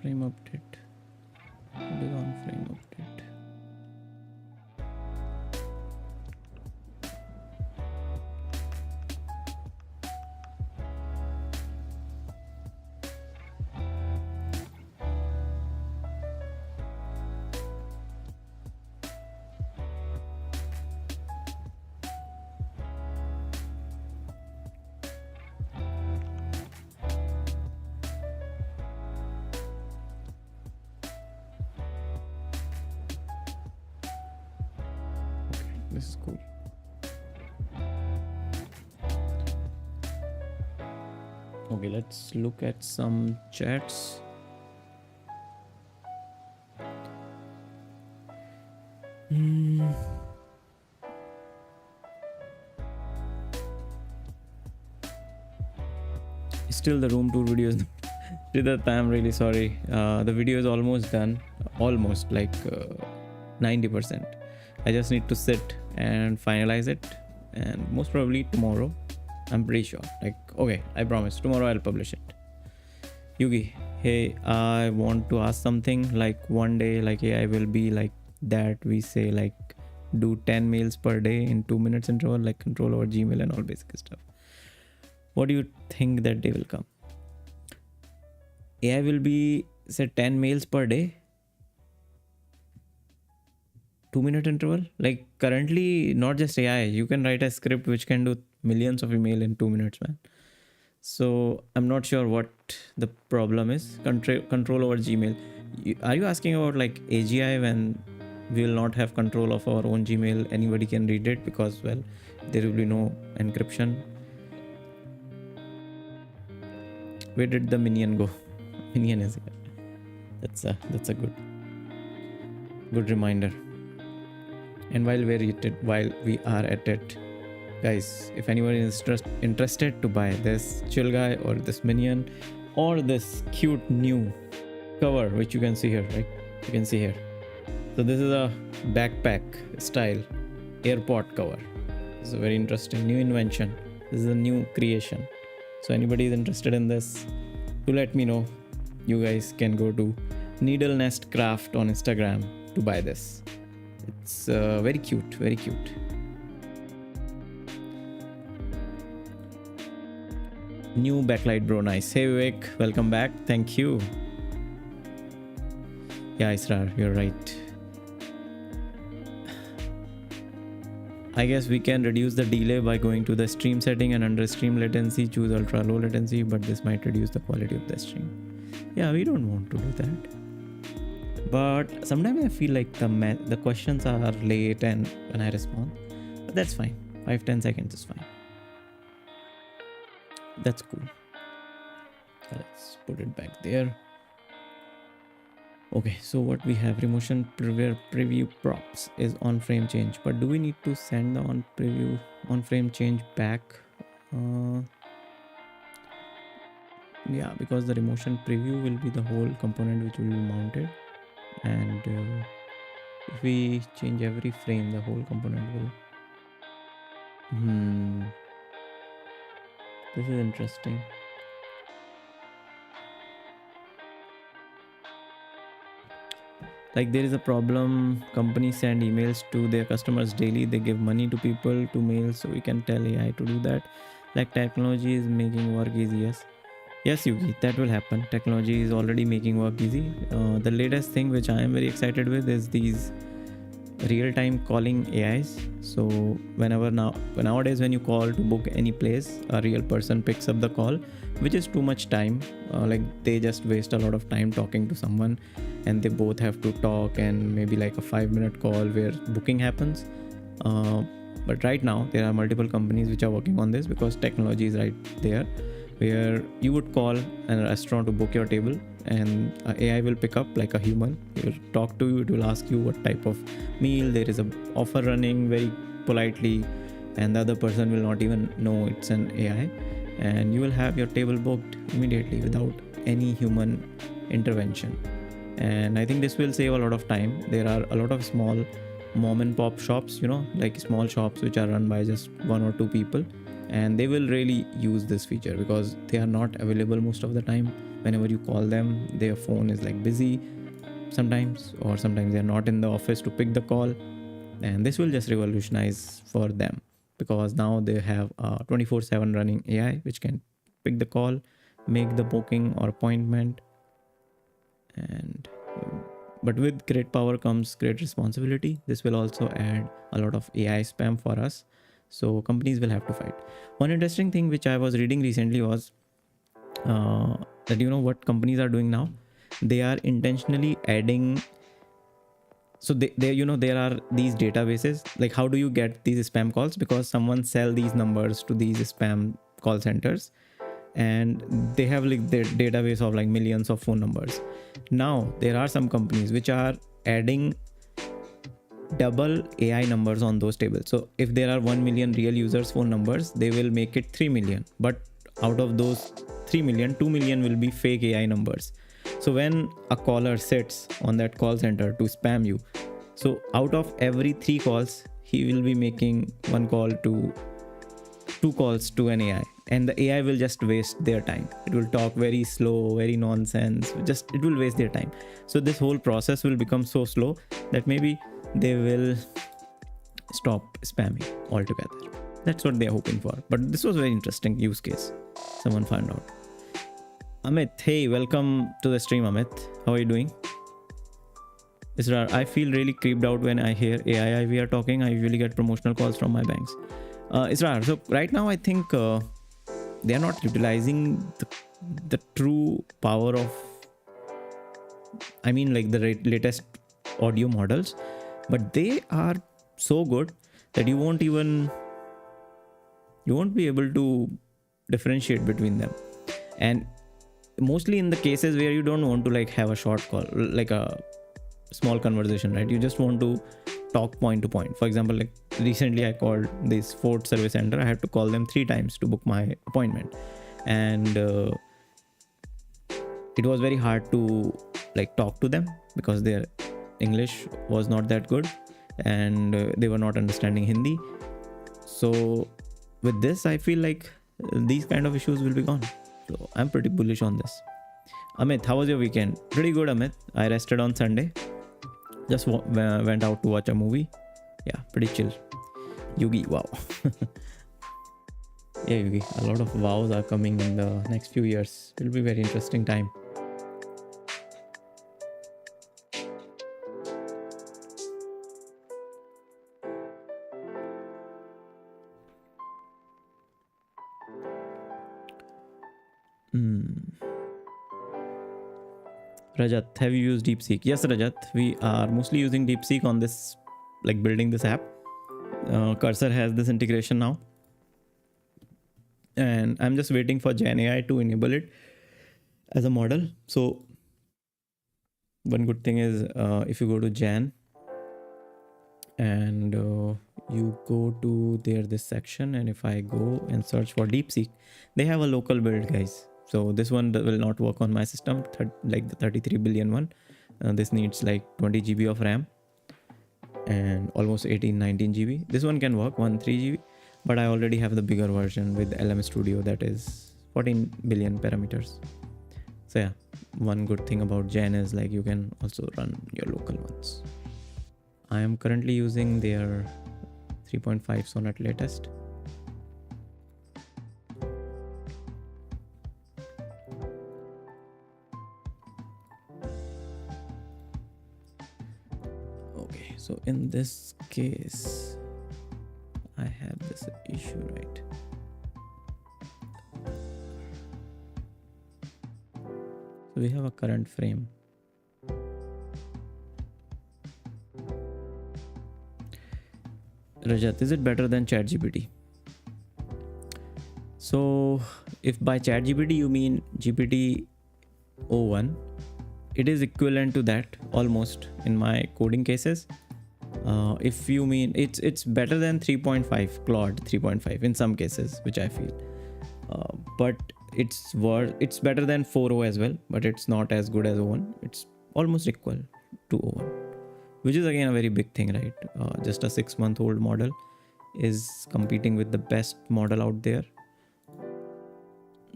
Frame update. What is on frame update? This is cool. Okay, let's look at some chats. Still the room tour videos. Siddharth, I'm really sorry. The video is almost done. Almost like 90%. I just need to sit and finalize it, and most probably tomorrow. I'm pretty sure. Like, okay, I promise. Tomorrow I'll publish it. Yugi, hey, I want to ask something. Like one day, like AI will be like that. We say like do 10 mails per day in 2 minutes interval, like control over Gmail and all basic stuff. What do you think that day will come? AI will be say 10 mails per day, 2-minute interval. Like currently, not just AI, you can write a script which can do millions of email in 2 minutes, man. So I'm not sure what the problem is. Control over Gmail. Are you asking about like AGI, when we will not have control of our own Gmail? Anybody can read it because, well, there will be no encryption. Where did the minion go? Minion is here. That's a good. Good reminder. And while we are at it, guys, if anyone is interested to buy this chill guy or this minion or this cute new cover, which you can see here, right? You can see here. So this is a backpack style airport cover. It's a very interesting new invention. This is a new creation. So anybody is interested in this, do let me know. You guys can go to Needle Nest Craft on Instagram to buy this. It's very cute, very cute. New backlight bro, nice. Hey Vivek, welcome back. Thank you. Yeah, Israr, you're right. I guess we can reduce the delay by going to the stream setting and under stream latency choose ultra low latency, but this might reduce the quality of the stream. Yeah, we don't want to do that. But sometimes I feel like the questions are late and when I respond, but that's fine. 5-10 seconds is fine. That's cool. Let's put it back there. Okay, so what we have, remotion preview props is on frame change, but do we need to send the on frame change back? Yeah, because the remotion preview will be the whole component which will be mounted, and if we change every frame, the whole component will. This is interesting. Like there is a problem, companies send emails to their customers daily, they give money to people to mail, so we can tell AI to do that. Like technology is making work easy. Yes Yugi, that will happen. Technology is already making work easy. The latest thing which I am very excited with is these real-time calling AIs. So nowadays when you call to book any place, a real person picks up the call, which is too much time. Like they just waste a lot of time talking to someone, and they both have to talk, and maybe like a 5-minute call where booking happens. But right now there are multiple companies which are working on this, because technology is right there, where you would call a restaurant to book your table, and AI will pick up like a human. It will talk to you, it will ask you what type of meal, there is a offer running very politely, and the other person will not even know it's an AI, and you will have your table booked immediately without any human intervention. And I think this will save a lot of time. There are a lot of small mom and pop shops, like small shops which are run by just 1 or 2 people, and they will really use this feature because they are not available most of the time. Whenever you call them, their phone is like busy sometimes, or sometimes they're not in the office to pick the call, and this will just revolutionize for them, because now they have a 24/7 running AI which can pick the call, make the booking or appointment. But with great power comes great responsibility. This will also add a lot of AI spam for us, so companies will have to fight. One interesting thing which I was reading recently was that what companies are doing now, they are intentionally adding. So there are these databases. Like, how do you get these spam calls? Because someone sell these numbers to these spam call centers, and they have like their database of like millions of phone numbers. Now there are some companies which are adding double AI numbers on those tables. So if there are 1 million real users phone numbers, they will make it 3 million, but out of those 3 million, 2 million will be fake AI numbers. So when a caller sits on that call center to spam you, so out of every 3 calls, he will be making 2 calls to an AI, and the AI will just waste their time. It will talk very slow, very nonsense, it will waste their time. So this whole process will become so slow that maybe they will stop spamming altogether. That's what they're hoping for. But this was a very interesting use case someone found out. Amit, hey, welcome to the stream, Amit. How are you doing? Israr, I feel really creeped out when I hear AI we are talking. I usually get promotional calls from my banks. Israr, so right now I think they are not utilizing the true power of, the latest audio models, but they are so good that you won't be able to differentiate between them. And mostly in the cases where you don't want to like have a short call, like a small conversation, right? You just want to talk point to point. For example, like recently I called this Ford service center. I had to call them 3 times to book my appointment, and it was very hard to like talk to them because their English was not that good, and they were not understanding Hindi. So with this, I feel like these kind of issues will be gone. So I'm pretty bullish on this. Amit, how was your weekend? Pretty good, Amit. I rested on Sunday. Just went out to watch a movie. Yeah, pretty chill. Yugi, wow. Yeah, Yugi, a lot of wows are coming in the next few years. It'll be very interesting time. Rajat, have you used DeepSeek? Yes, Rajat, we are mostly using DeepSeek on this, like building this app. Cursor has this integration now, and I'm just waiting for Gen AI to enable it as a model. So one good thing is if you go to Gen and you go to this section, and if I go and search for DeepSeek, they have a local build, guys. So this one will not work on my system, like the 33 billion one. This needs like 20 GB of RAM and almost 19 GB. This one can work 13 GB, but I already have the bigger version with LM Studio that is 14 billion parameters. So yeah, one good thing about Gen is like you can also run your local ones. I am currently using their 3.5 Sonnet latest. Okay, so in this case, I have this issue, right? So we have a current frame. Rajat, is it better than ChatGPT? So if by ChatGPT you mean GPT-01, it is equivalent to that almost in my coding cases. If you mean it's better than 3.5, Claude 3.5 in some cases, which I feel. But it's better than 4.0 as well, but it's not as good as 01. It's almost equal to 01. Which is again a very big thing, right? Just a 6-month-old model is competing with the best model out there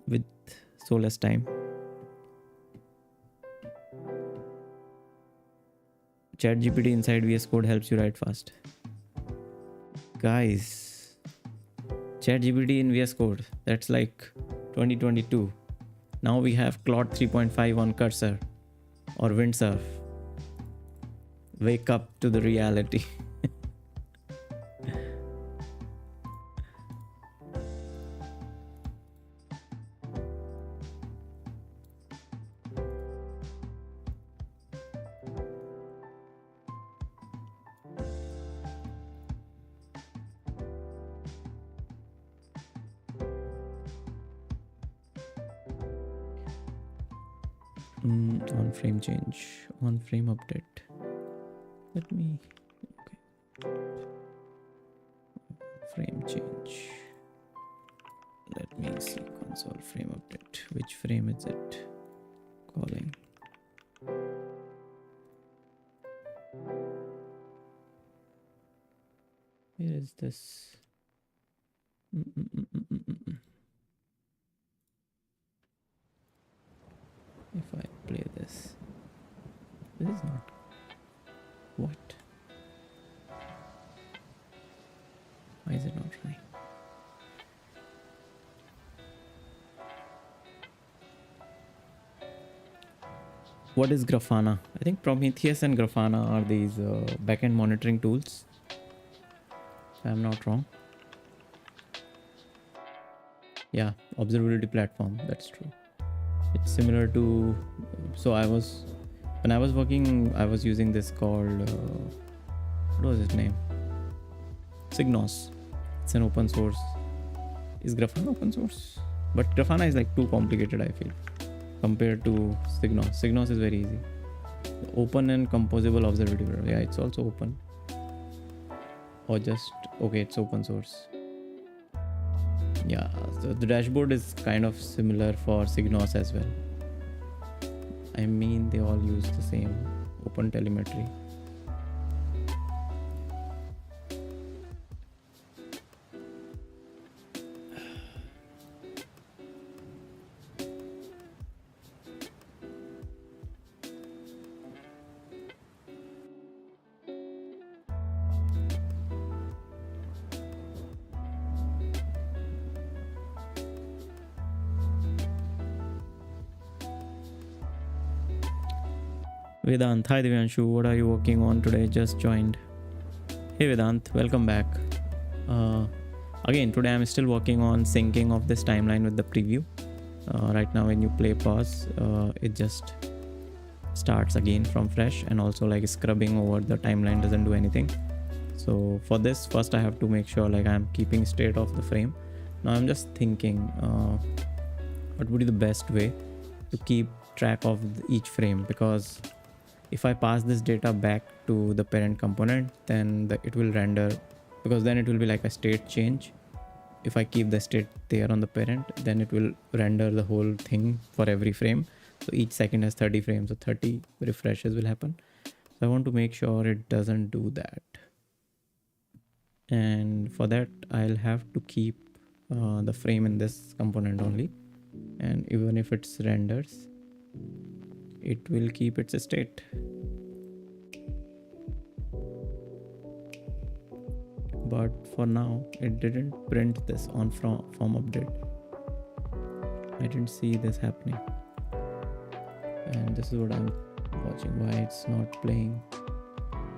with so less time. ChatGPT inside VS Code helps you write fast. Guys, ChatGPT in VS Code, that's like 2022. Now we have Claude 3.5 on Cursor or Windsurf. Wake up to the reality. On frame change, on frame update. Let me, okay. Frame change. Let me see console frame update. Which frame is it calling? Where is this? If I play this is not. What? Why is it not running? What is Grafana? I think Prometheus and Grafana are these backend monitoring tools, if I'm not wrong. Yeah, observability platform, that's true. It's similar to, so when I was working, I was using this called, what was its name? Signos. It's an open source. Is Grafana open source? But Grafana is like too complicated, I feel, compared to Signos. Signos is very easy. Open and composable observability. Yeah, it's also open. Or just, okay, it's open source. Yeah, so the dashboard is kind of similar for Signos as well. I mean, they all use the same open telemetry. Vedant, hi Divyanshu, what are you working on today? Just joined. Hey Vedant, welcome back. Again, today I'm still working on syncing of this timeline with the preview. Right now when you play pause, it just starts again from fresh, and also like scrubbing over the timeline doesn't do anything. So for this, first I have to make sure like I'm keeping state of the frame. Now I'm just thinking what would be the best way to keep track of each frame, because if I pass this data back to the parent component, then it will render, because then it will be like a state change. If I keep the state there on the parent, then it will render the whole thing for every frame. So each second has 30 frames, so 30 refreshes will happen. So I want to make sure it doesn't do that. And for that, I'll have to keep the frame in this component only. And even if it's renders, it will keep its state. But for now, it didn't print this on form update. I didn't see this happening. And this is what I'm watching, why it's not playing,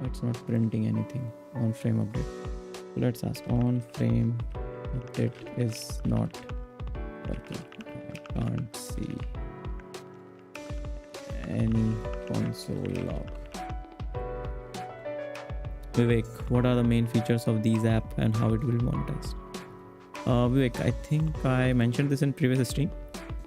it's not printing anything on frame update. So let's ask on frame update is not working. I can't see any console log. Vivek, what are the main features of these app and how it will be monetized? Vivek, I think I mentioned this in previous stream.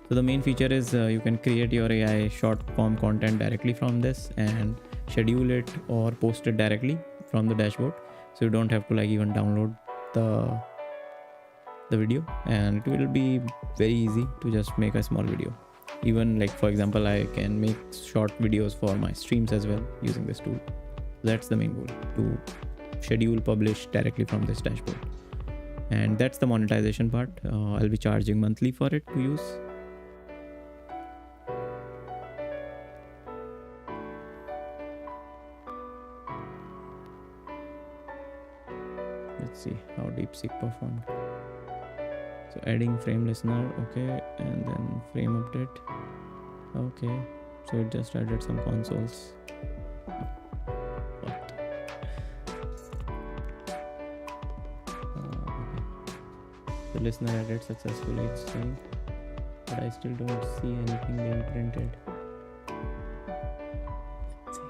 So the main feature is you can create your AI short form content directly from this and schedule it or post it directly from the dashboard. So you don't have to like even download the video, and it will be very easy to just make a small video. Even like, for example, I can make short videos for my streams as well using this tool. That's the main goal, to schedule, publish directly from this dashboard. And that's the monetization part. I'll be charging monthly for it to use. Let's see how DeepSeek performed. So adding frame listener, okay, and then frame update, okay. So it just added some consoles. The listener added successfully, it's fine, but I still don't see anything being printed. Let's see.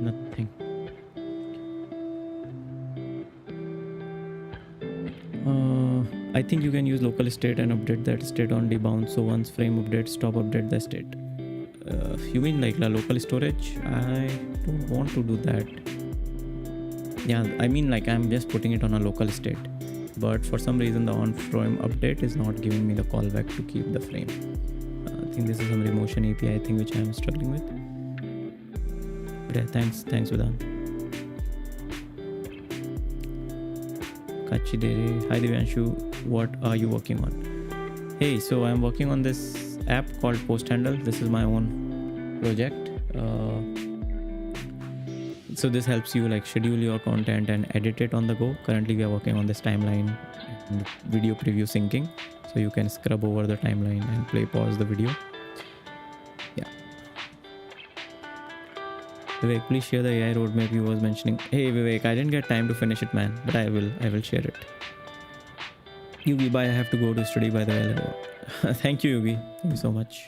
Nothing. I think you can use local state and update that state on debound. So once frame updates, stop update the state. You mean like the local storage? I don't want to do that. Yeah, I mean like I'm just putting it on a local state, but for some reason the on frame update is not giving me the callback to keep the frame. I think this is some Remotion API thing which I'm struggling with. But yeah, thanks Vedant. Kachidere, hi Divyanshu, what are you working on? Hey, so I'm working on this app called Post Handle. This is my own project. So this helps you like schedule your content and edit it on the go. Currently we are working on this timeline and video preview syncing, so you can scrub over the timeline and pause the video. Yeah. Vivek, please share the AI roadmap you was mentioning. Hey Vivek, I didn't get time to finish it, man, but I will share it. You bye, I have to go to study by the way. Thank you, Yugi. Thank you so much.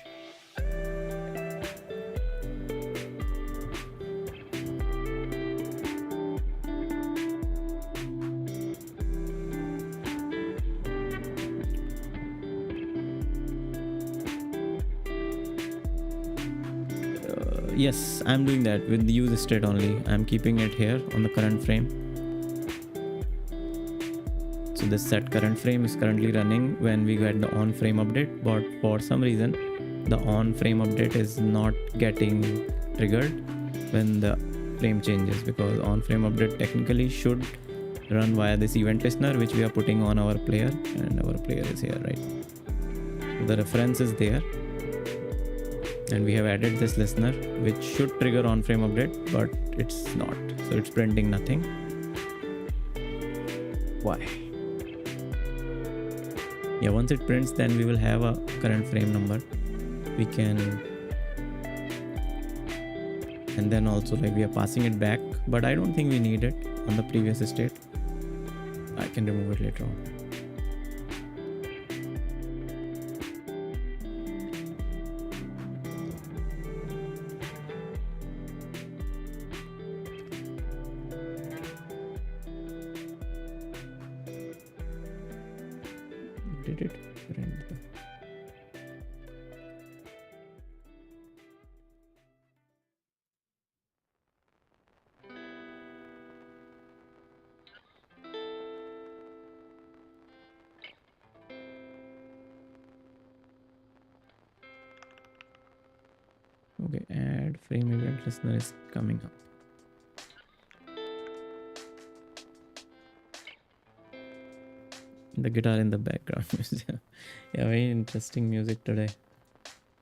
Yes, I'm doing that with the use state only. I'm keeping it here on the current frame. So this set current frame is currently running when we get the on frame update, but for some reason the on frame update is not getting triggered when the frame changes, because on frame update technically should run via this event listener which we are putting on our player, and our player is here, right? So the reference is there, and we have added this listener which should trigger on frame update, but it's not, so it's printing nothing. Why? Yeah, once it prints, then we will have a current frame number. We can, and then also like we are passing it back, but I don't think we need it on the previous state. I can remove it later on. Did it print the... Okay, add frame event listener is coming up. The guitar in the background. Yeah, very interesting music today.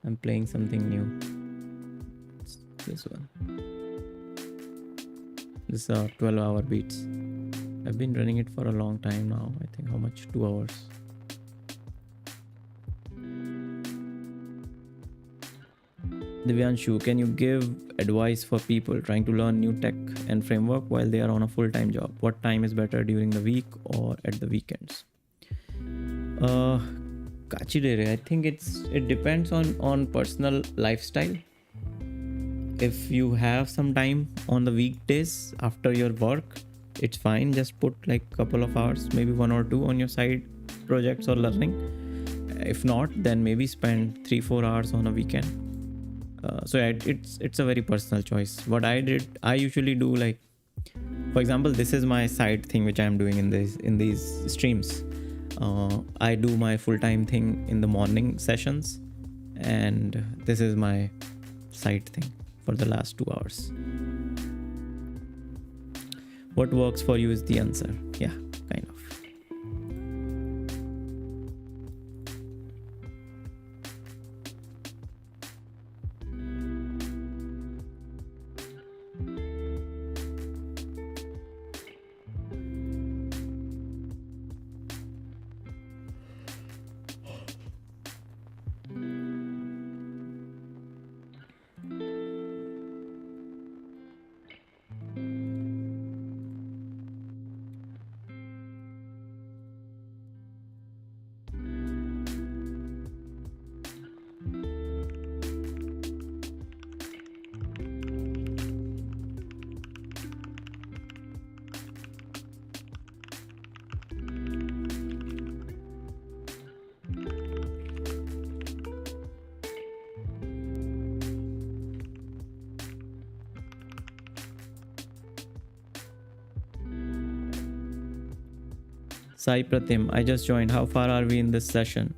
I'm playing something new. It's this one. This is 12-hour beats. I've been running it for a long time now. I think how much? 2 hours. Divyanshu, can you give advice for people trying to learn new tech and framework while they are on a full-time job? What time is better during the week or at the weekends? Kachidere, I think it depends on personal lifestyle. If you have some time on the weekdays after your work, it's fine. Just put like a couple of hours, maybe 1 or 2 on your side projects or learning. If not, then maybe spend 3-4 hours on a weekend. So it's a very personal choice. What I usually do, like, for example, this is my side thing which I'm doing in these streams. I do my full-time thing in the morning sessions, and this is my side thing for the last 2 hours. What works for you is the answer. Yeah, kind of. Sai Pratim, I just joined. How far are we in this session?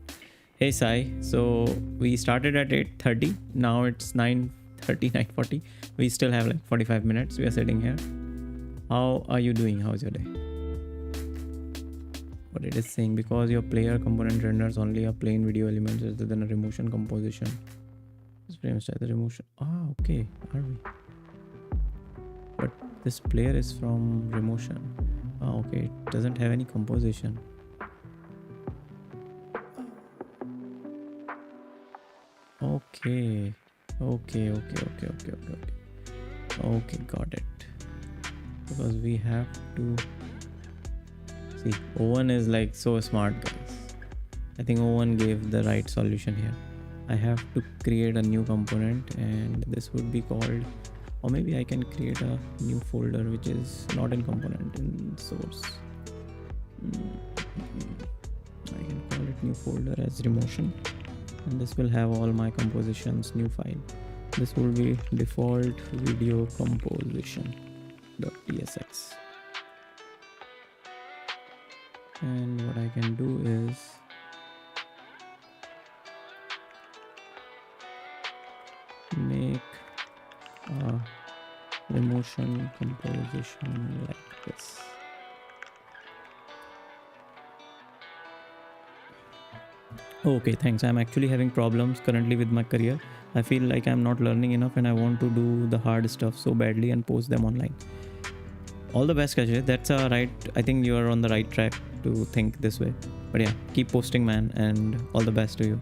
Hey Sai, so we started at 8:30. Now it's 9:30, 9:40. We still have like 45 minutes. We are sitting here. How are you doing? How's your day? What it is saying, because your player component renders only a plain video element rather than a remotion composition. This frame style the remotion. Ah, okay. Are we? But this player is from remotion. Ah, okay. It doesn't have any composition. Okay. Okay. Okay, got it. Because we have to see, Owen is like so smart, guys. I think O1 gave the right solution here. I have to create a new component, and this would be called, or maybe I can create a new folder which is not in component, in source. I can call it new folder as remotion, and this will have all my compositions, new file. This will be default video composition.tsx. And what I can do is make a remotion composition like this. Okay, thanks. I'm actually having problems currently with my career. I feel like I'm not learning enough and I want to do the hard stuff so badly and post them online. All the best, Kajay. That's right. I think you are on the right track to think this way. But yeah, keep posting, man, and all the best to you.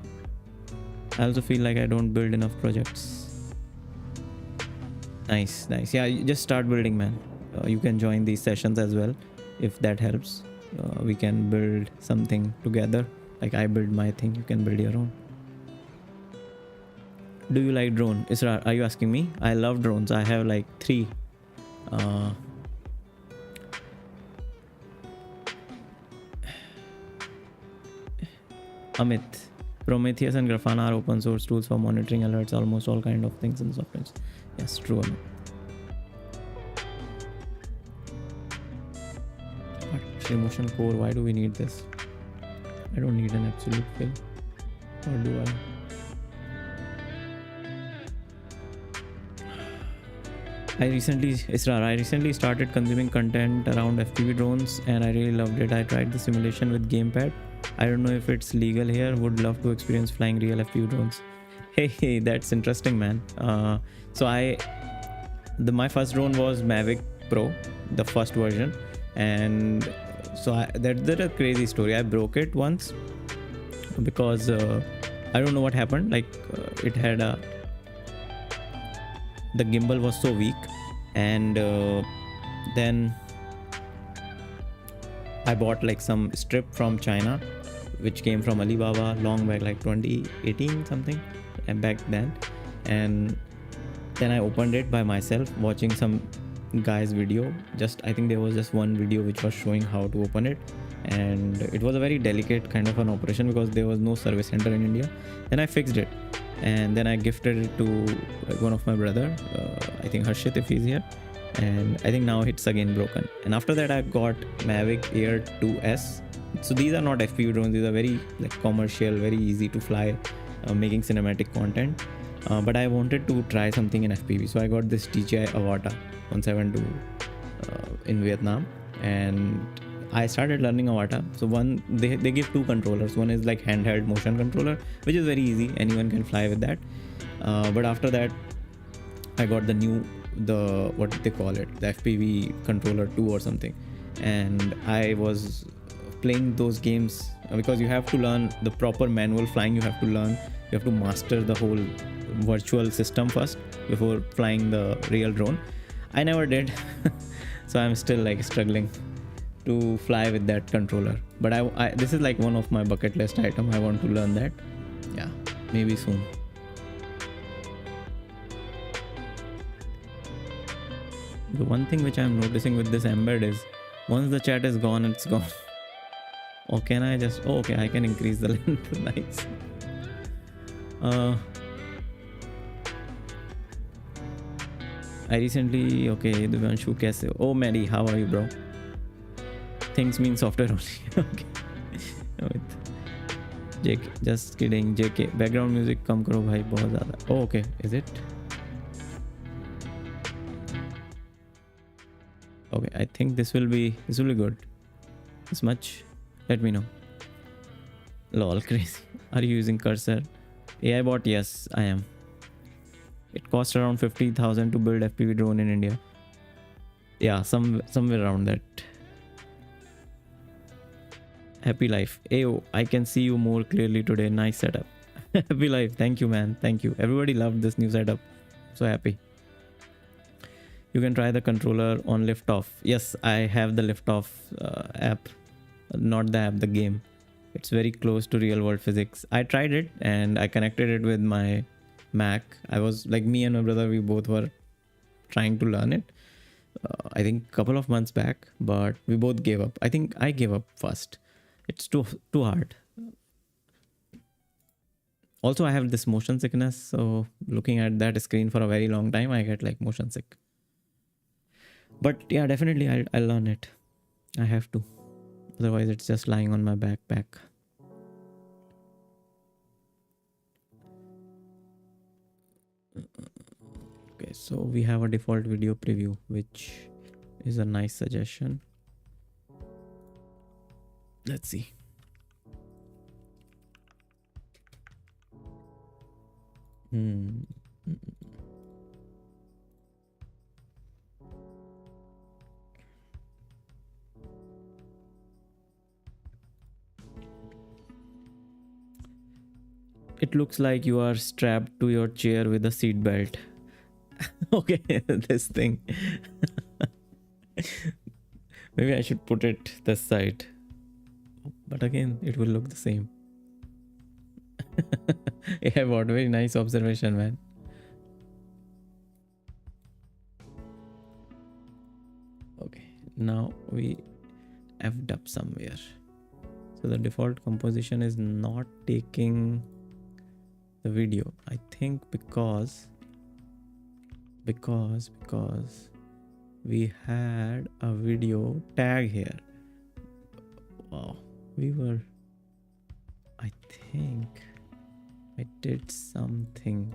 I also feel like I don't build enough projects. Nice. Yeah, you just start building, man. You can join these sessions as well if that helps. We can build something together. Like I build my thing, you can build your own. Do you like drone? Isra, are you asking me? I love drones. I have like 3. Amit, Prometheus and Grafana are open source tools for monitoring alerts, almost all kind of things in software. Yes, true, Amit. But Remotion core, why do we need this? I don't need an absolute fill. Or do I? I recently started consuming content around FPV drones and I really loved it. I tried the simulation with gamepad. I don't know if it's legal here. Would love to experience flying real FPV drones. Hey, that's interesting, man. My first drone was Mavic Pro, the first version, and so that's a crazy story. I broke it once because I don't know what happened. Like it had the gimbal was so weak, and then I bought like some strip from China, which came from Alibaba long back, like 2018 something, and back then, and then I opened it by myself, watching some guy's video. I think there was just one video which was showing how to open it, and it was a very delicate kind of an operation because there was no service center in India. Then I fixed it, and then I gifted it to one of my brother, I think Harshit, if he's here, and I think now it's again broken. And after that I got Mavic Air 2S. So these are not FPV drones, these are very like commercial, very easy to fly, making cinematic content, but I wanted to try something in FPV, so I got this DJI Avata 172 in Vietnam, and I started learning Avata. So they give 2 controllers. One is like handheld motion controller, which is very easy, anyone can fly with that, but after that I got the what they call it, the FPV controller 2 or something, and I was playing those games because you have to learn the proper manual flying. You have to master the whole virtual system first before flying the real drone. I never did. So I'm still like struggling to fly with that controller, but I this is like one of my bucket list item. I want to learn that. Yeah, maybe soon. The one thing which I'm noticing with this embed is once the chat is gone, it's gone. Or can I just... Oh, okay, I can increase the length. Nice. I recently... Okay, Divanshu, kaise ho? Oh, Mary, how are you, bro? Things mean software only. Okay. JK, just kidding. JK, background music kam karo bhai, bahut zyada. Oh, okay, is it? Okay, I think this will be good. This much. Let me know. Lol, crazy. Are you using cursor? AI bot? Yes, I am. It costs around 50,000 to build FPV drone in India. Yeah, somewhere around that. Happy life. Ayo, I can see you more clearly today. Nice setup. Happy life. Thank you, man. Thank you. Everybody loved this new setup. So happy. You can try the controller on liftoff. Yes, I have the liftoff app. Not the app, the game. It's very close to real world physics. I tried it and I connected it with my Mac. I was like, me and my brother, we both were trying to learn it. I think a couple of months back, but we both gave up. I think I gave up first. It's too hard. Also, I have this motion sickness, so looking at that screen for a very long time, I get like motion sick. But yeah, definitely I'll learn it. I have to. Otherwise, it's just lying on my backpack. Okay, so we have a default video preview, which is a nice suggestion. Let's see. It looks like you are strapped to your chair with a seat belt. Okay, this thing. Maybe I should put it this side. But again, it will look the same. Yeah, what very nice observation, man. Okay, now we effed up somewhere. So the default composition is not taking the video. I think because we had a video tag here. Wow, I think I did something.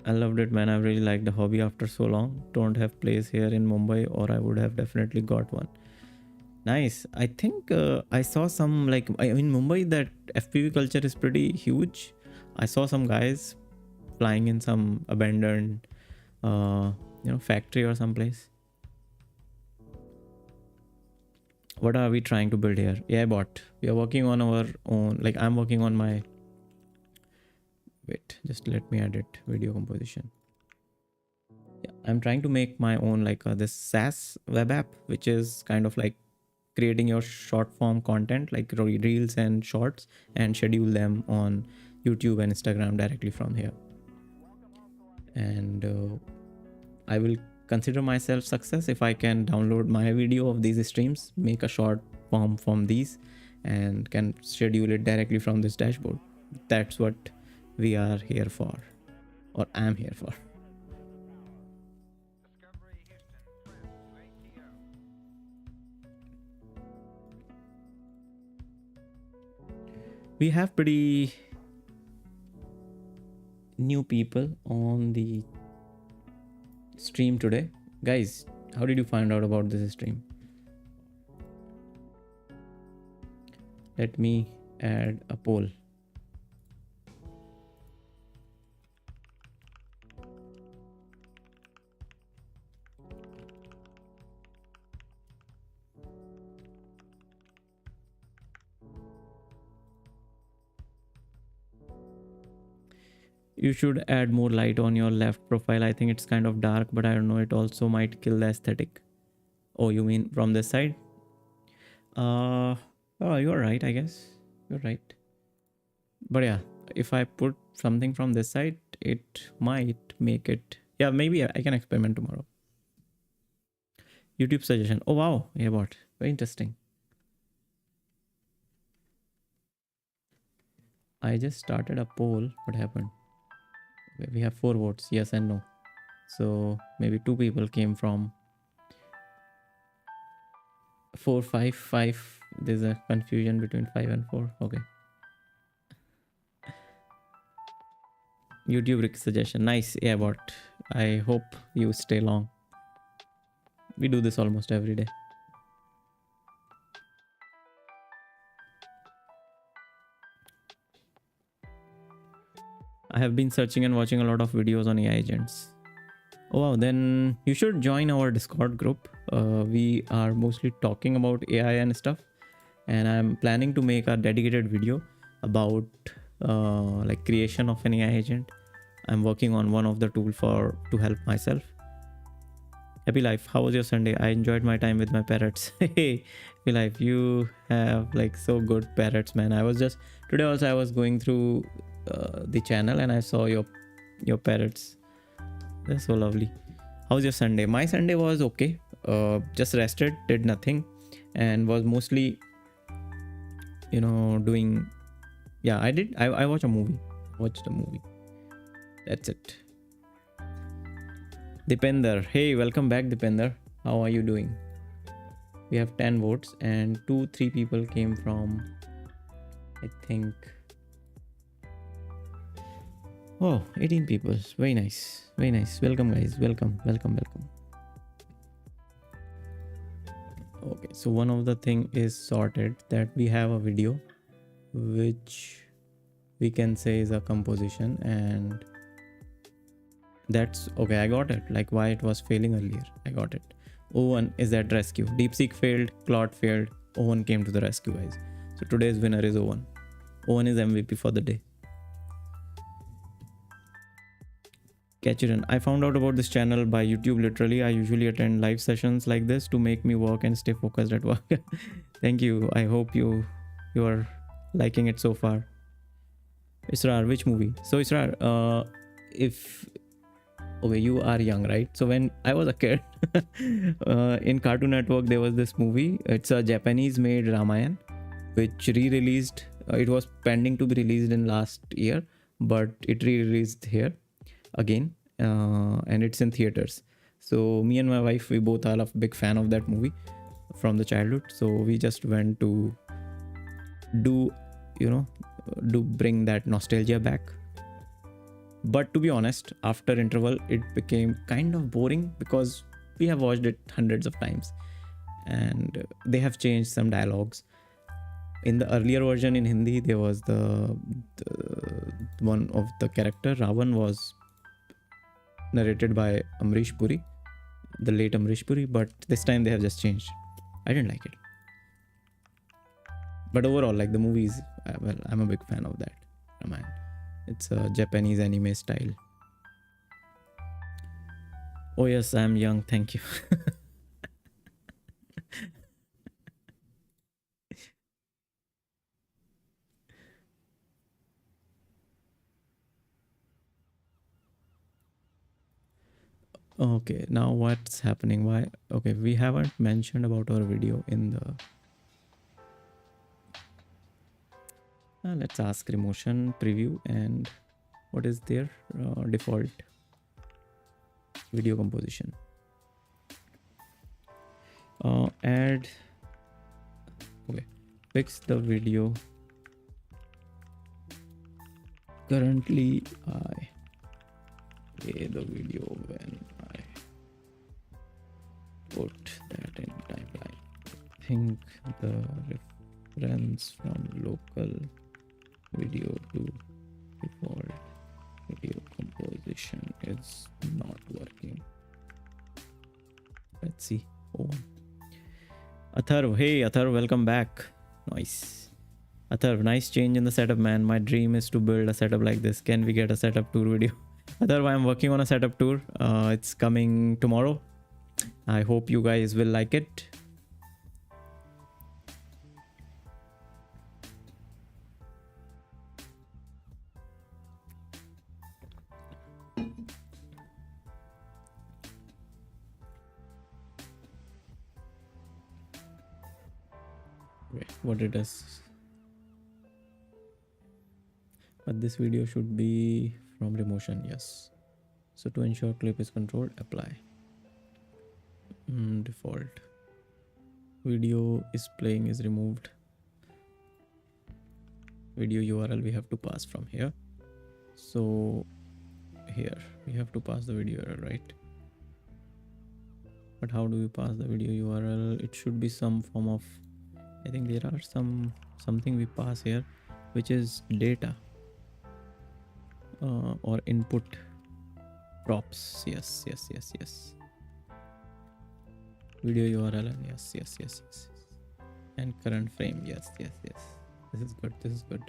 I loved it, man. I really liked the hobby after so long. Don't have place here in Mumbai, or I would have definitely got one. Nice. I think I saw some, like, in Mumbai, that FPV culture is pretty huge. I saw some guys flying in some abandoned factory or someplace. What are we trying to build here? AI bot. We are working on our own. Like, I'm working on my, wait, just let me edit video composition. Yeah, I'm trying to make my own, like, this SaaS web app, which is kind of like creating your short form content, like reels and shorts, and schedule them on YouTube and Instagram directly from here. And I will consider myself success if I can download my video of these streams, make a short form from these, and can schedule it directly from this dashboard. That's what we are here for, or I'm here for. We have pretty new people on the stream today. Guys, how did you find out about this stream? Let me add a poll. You should add more light on your left profile. I think it's kind of dark, but I don't know, it also might kill the aesthetic. Oh, you mean from this side? Oh, you're right, I guess. You're right. But yeah, if I put something from this side, it might make it. Yeah, maybe I can experiment tomorrow. YouTube suggestion. Oh, wow. Yeah, what? Very interesting. I just started a poll. What happened? We have 4 votes, yes and no. So maybe 2 people came from 4, 5, 5. There's a confusion between 5 and 4. Okay. YouTube suggestion. Nice. Yeah, but I hope you stay long. We do this almost every day. I have been searching and watching a lot of videos on AI agents. Oh wow, then you should join our Discord group. We are mostly talking about AI and stuff, and I'm planning to make a dedicated video about like creation of an AI agent. I'm working on one of the tool to help myself. Happy life. How was your Sunday? I enjoyed my time with my parrots. Hey, Life, you have like so good parrots, man. I was just today also I was going through the channel and I saw your parrots. They're so lovely. How's your Sunday? My Sunday was okay. Just rested, did nothing, and was mostly doing. Yeah, I did. I watched a movie. Watched a movie. That's it. Dipender, hey, welcome back, Dipender. How are you doing? We have 10 votes and 3 people came from, I think, 18 people. Very nice. Very nice. Welcome, guys. Welcome. Okay, so one of the thing is sorted, that we have a video which we can say is a composition, and that's okay. I got it. Like why it was failing earlier. I got it. O1 is at rescue. DeepSeek failed, Claude failed. O1 came to the rescue, guys. So today's winner is O1. O1 is MVP for the day. Catch it in. I found out about this channel by YouTube. Literally, I usually attend live sessions like this to make me work and stay focused at work. Thank you. I hope you are liking it so far. Israr, which movie? So Israr, if okay, you are young, right? So when I was a kid, in Cartoon Network there was this movie. It's a Japanese made Ramayan which re-released. It was pending to be released in last year, but it re-released here again, and it's in theaters. So me and my wife, we both are a big fan of that movie from the childhood. So we just went to do bring that nostalgia back. But to be honest, after interval it became kind of boring because we have watched it hundreds of times and they have changed some dialogues. In the earlier version in Hindi, there was the one of the character Ravan was narrated by Amrish Puri, the late Amrish Puri, but this time they have just changed. I didn't like it. But overall, like the movies, well, I'm a big fan of that. Man, it's a Japanese anime style. Oh yes, I'm young. Thank you. Okay, now what's happening? Why? Okay, we haven't mentioned about our video in the. Let's ask remotion preview and what is their default video composition. Add. Okay, fix the video. Currently, I play the video when I put that in timeline. I think the reference from local video to default video composition is not working. Let's see. Oh, Atharv, hey Atharv, welcome back. Nice. Atharv, nice change in the setup, man. My dream is to build a setup like this. Can we get a setup tour video? Atharv, I'm working on a setup tour. It's coming tomorrow. I hope you guys will like it. Wait, what it is? But this video should be from remotion, yes. So to ensure clip is controlled, apply. Default video is playing is removed. Video URL we have to pass from here. So here we have to pass the video URL, right? But how do we pass the video URL? It should be some form of, I think there are something we pass here, which is data or input props. Yes. Video URL and yes. And current frame. Yes. This is good.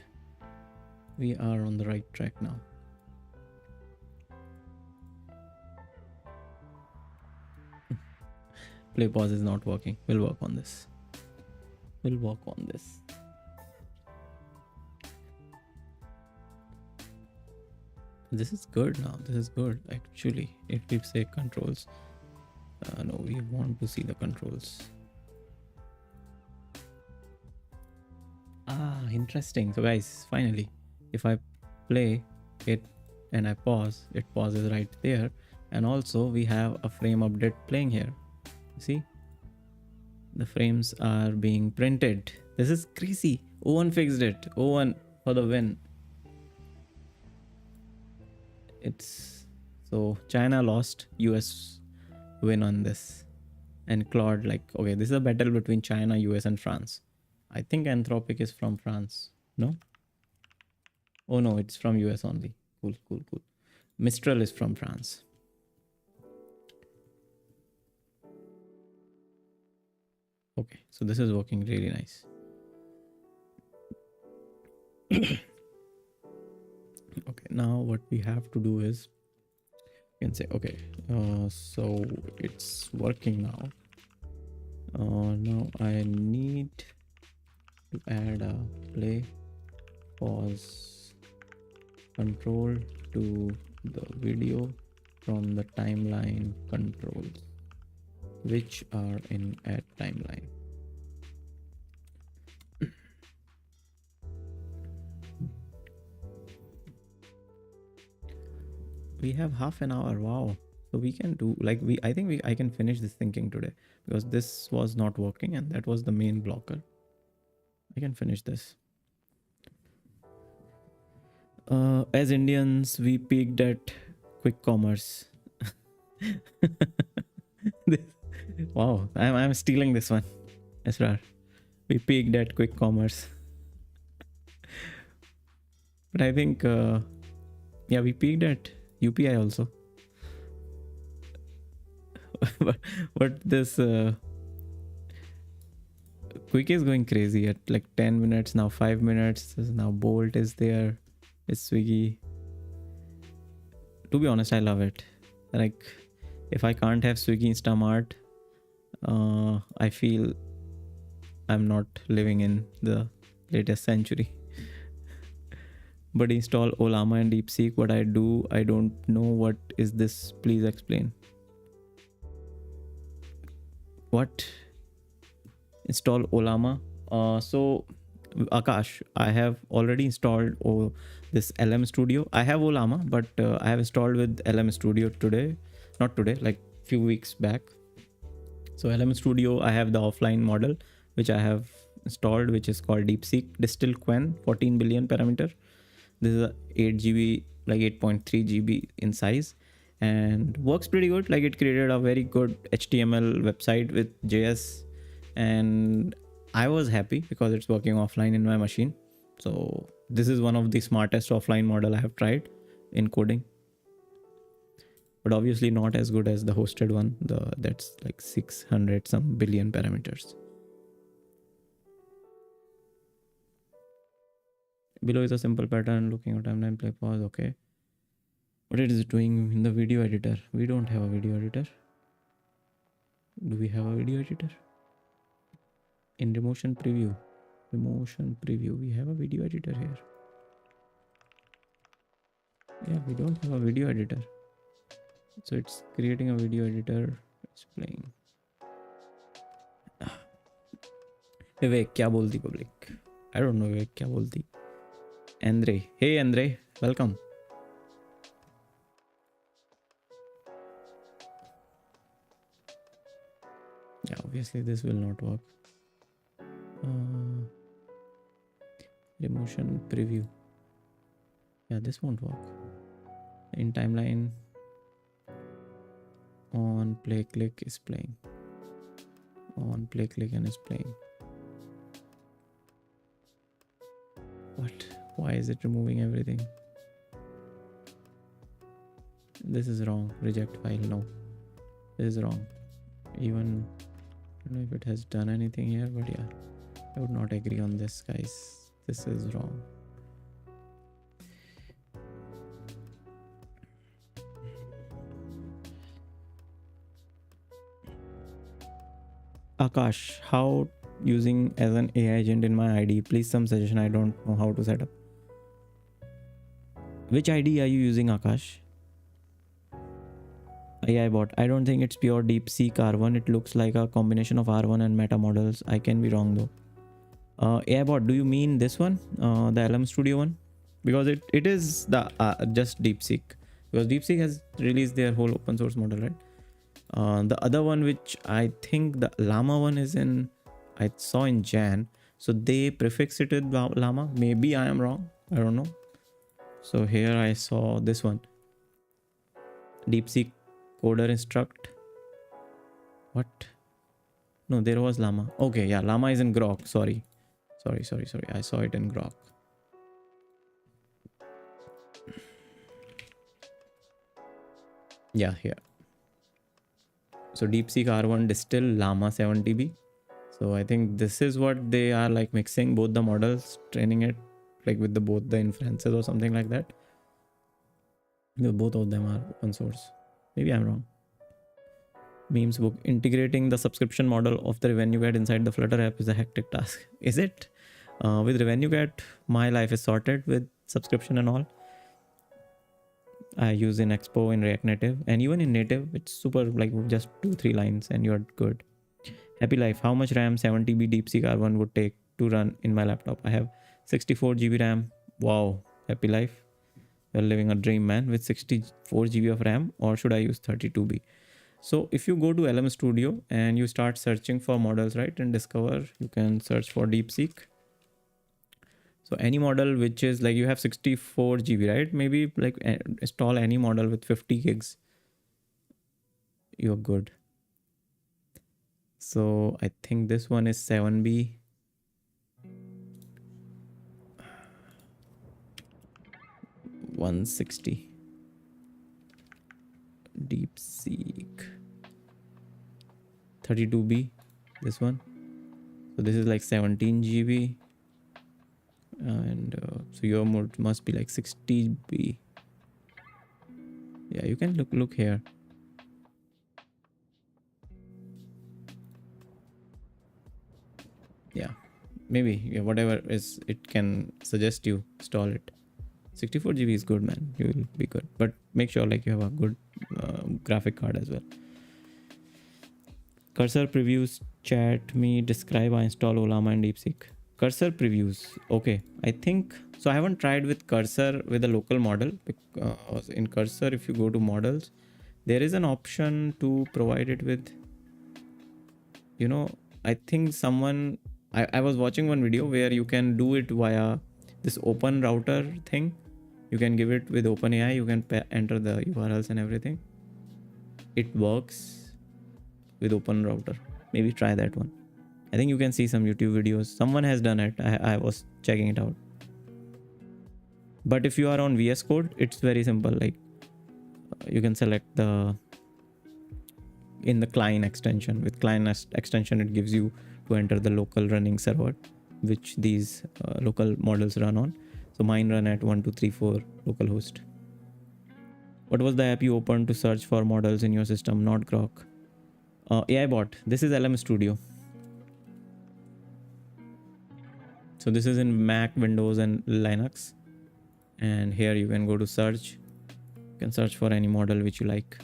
We are on the right track now. Play pause is not working. We'll work on this. We'll work on this. This is good now. This is good actually. If we say controls, no, we want to see the controls. Interesting. So guys, finally, if I play it and I pause, it pauses right there. And also we have a frame update playing here. See, the frames are being printed. This is crazy. Owen fixed it. Owen for the win. It's so China lost, US win on this. And Claude, like, okay, this is a battle between China, US, and France. I think Anthropic is from France. No? Oh no, it's from US only. Cool, cool, cool. Mistral is from France. Okay, so this is working really nice. Okay, now what we have to do is you can say, okay, so it's working now. Now I need to add a play pause control to the video from the timeline controls, which are in add timeline. We have half an hour. Wow. So we can do like I think I can finish this thinking today because this was not working and that was the main blocker. I can finish this. As Indians, we peaked at quick commerce. Wow, I'm stealing this one. Esrar. We peaked at quick commerce. But I think yeah, we peaked at UPI also. but this quick is going crazy at like 10 minutes now, 5 minutes. Now Bolt is there. It's Swiggy. To be honest, I love it. Like if I can't have Swiggy Instamart, I feel I'm not living in the latest century. But install Olama and DeepSeek. What I do, I don't know. What is this? Please explain. What? Install Olama. So Akash, I have already installed this LM Studio. I have Olama, but I have installed with LM Studio today. Not today, like few weeks back. So LM Studio, I have the offline model, which I have installed, which is called DeepSeek Distill Quen 14 billion parameter. This is a 8 GB, like 8.3 GB in size, and works pretty good. Like it created a very good HTML website with JS, and I was happy because it's working offline in my machine. So this is one of the smartest offline model I have tried in coding, but obviously not as good as the hosted one. That's like 600 some billion parameters. Below is a simple pattern, looking at timeline, play pause. Okay, what it is doing in the video editor? We don't have a video editor. Do we have a video editor? In remotion preview, we have a video editor here. Yeah, we don't have a video editor, so it's creating a video editor. It's playing. Vivek, क्या बोलती public? I don't know Vivek क्या बोलती. Andre, hey Andre, welcome. Yeah, obviously this will not work. Remotion preview. Yeah, this won't work. In timeline, on play click is playing. On play click and is playing. What? Why is it removing everything? This is wrong. Reject file. No, this is wrong. Even I don't know if it has done anything here, but yeah, I would not agree on this, guys. This is wrong. Akash, how using as an AI agent in my ID. Please some suggestion. I don't know how to set up. Which ID are you using, Akash? AI bot. I don't think it's pure DeepSeek R1. It looks like a combination of R1 and Meta models. I can be wrong though. AI bot. Do you mean this one, the LM Studio one? Because it is the just DeepSeek. Because DeepSeek has released their whole open source model, right? The other one, which I think the Llama one is in, I saw in Jan. So they prefix it with Llama. Maybe I am wrong. I don't know. So here I saw this one. DeepSeek coder instruct. What? No, there was Llama. Okay, yeah, Llama is in Grok. Sorry. I saw it in Grok. Yeah, here. So DeepSeek R1 distill Llama 70B. So I think this is what they are like mixing both the models, training it like with both the inferences or something like that. Both of them are open source. Maybe I'm wrong. Memes book. Integrating the subscription model of the revenue guide inside the Flutter app is a hectic task. Is it? With revenue guide, my life is sorted with subscription and all. I use in Expo, in React Native, and even in Native, it's super like just 2-3 lines and you're good. Happy life. How much RAM 70B DeepSeek R1 would take to run in my laptop? I have 64 GB RAM. Wow. Happy life. You're living a dream, man, with 64 GB of RAM, or should I use 32B? So if you go to LM Studio and you start searching for models, right, and discover, you can search for DeepSeek. So any model which is like you have 64 GB, right? Maybe like install any model with 50 gigs. You're good. So I think this one is 7B. $160. DeepSeek 32B. This one. So this is like 17 GB. And so your mode must be like 60B. Yeah, you can look here. Yeah, maybe, yeah, whatever is it can suggest you install it. 64 GB is good, man. You will be good, but make sure like you have a good graphic card as well. Cursor previews chat me describe I install Olama and DeepSeek. Cursor previews. Okay, I think so. I haven't tried with Cursor with a local model, because in Cursor, if you go to models, there is an option to provide it with, you know, I think someone, I was watching one video where you can do it via this open router thing. You can give it with OpenAI. You can enter the URLs and everything. It works with open router. Maybe try that one. I think you can see some YouTube videos. Someone has done it. I was checking it out. But if you are on VS Code, it's very simple. Like you can select in the client extension. With client extension, it gives you to enter the local running server, which these local models run on. So mine run at 1234 localhost. What was the app you opened to search for models in your system? Not Grok. AI bot. This is LM Studio. So this is in Mac, Windows, and Linux. And here you can go to search. You can search for any model which you like.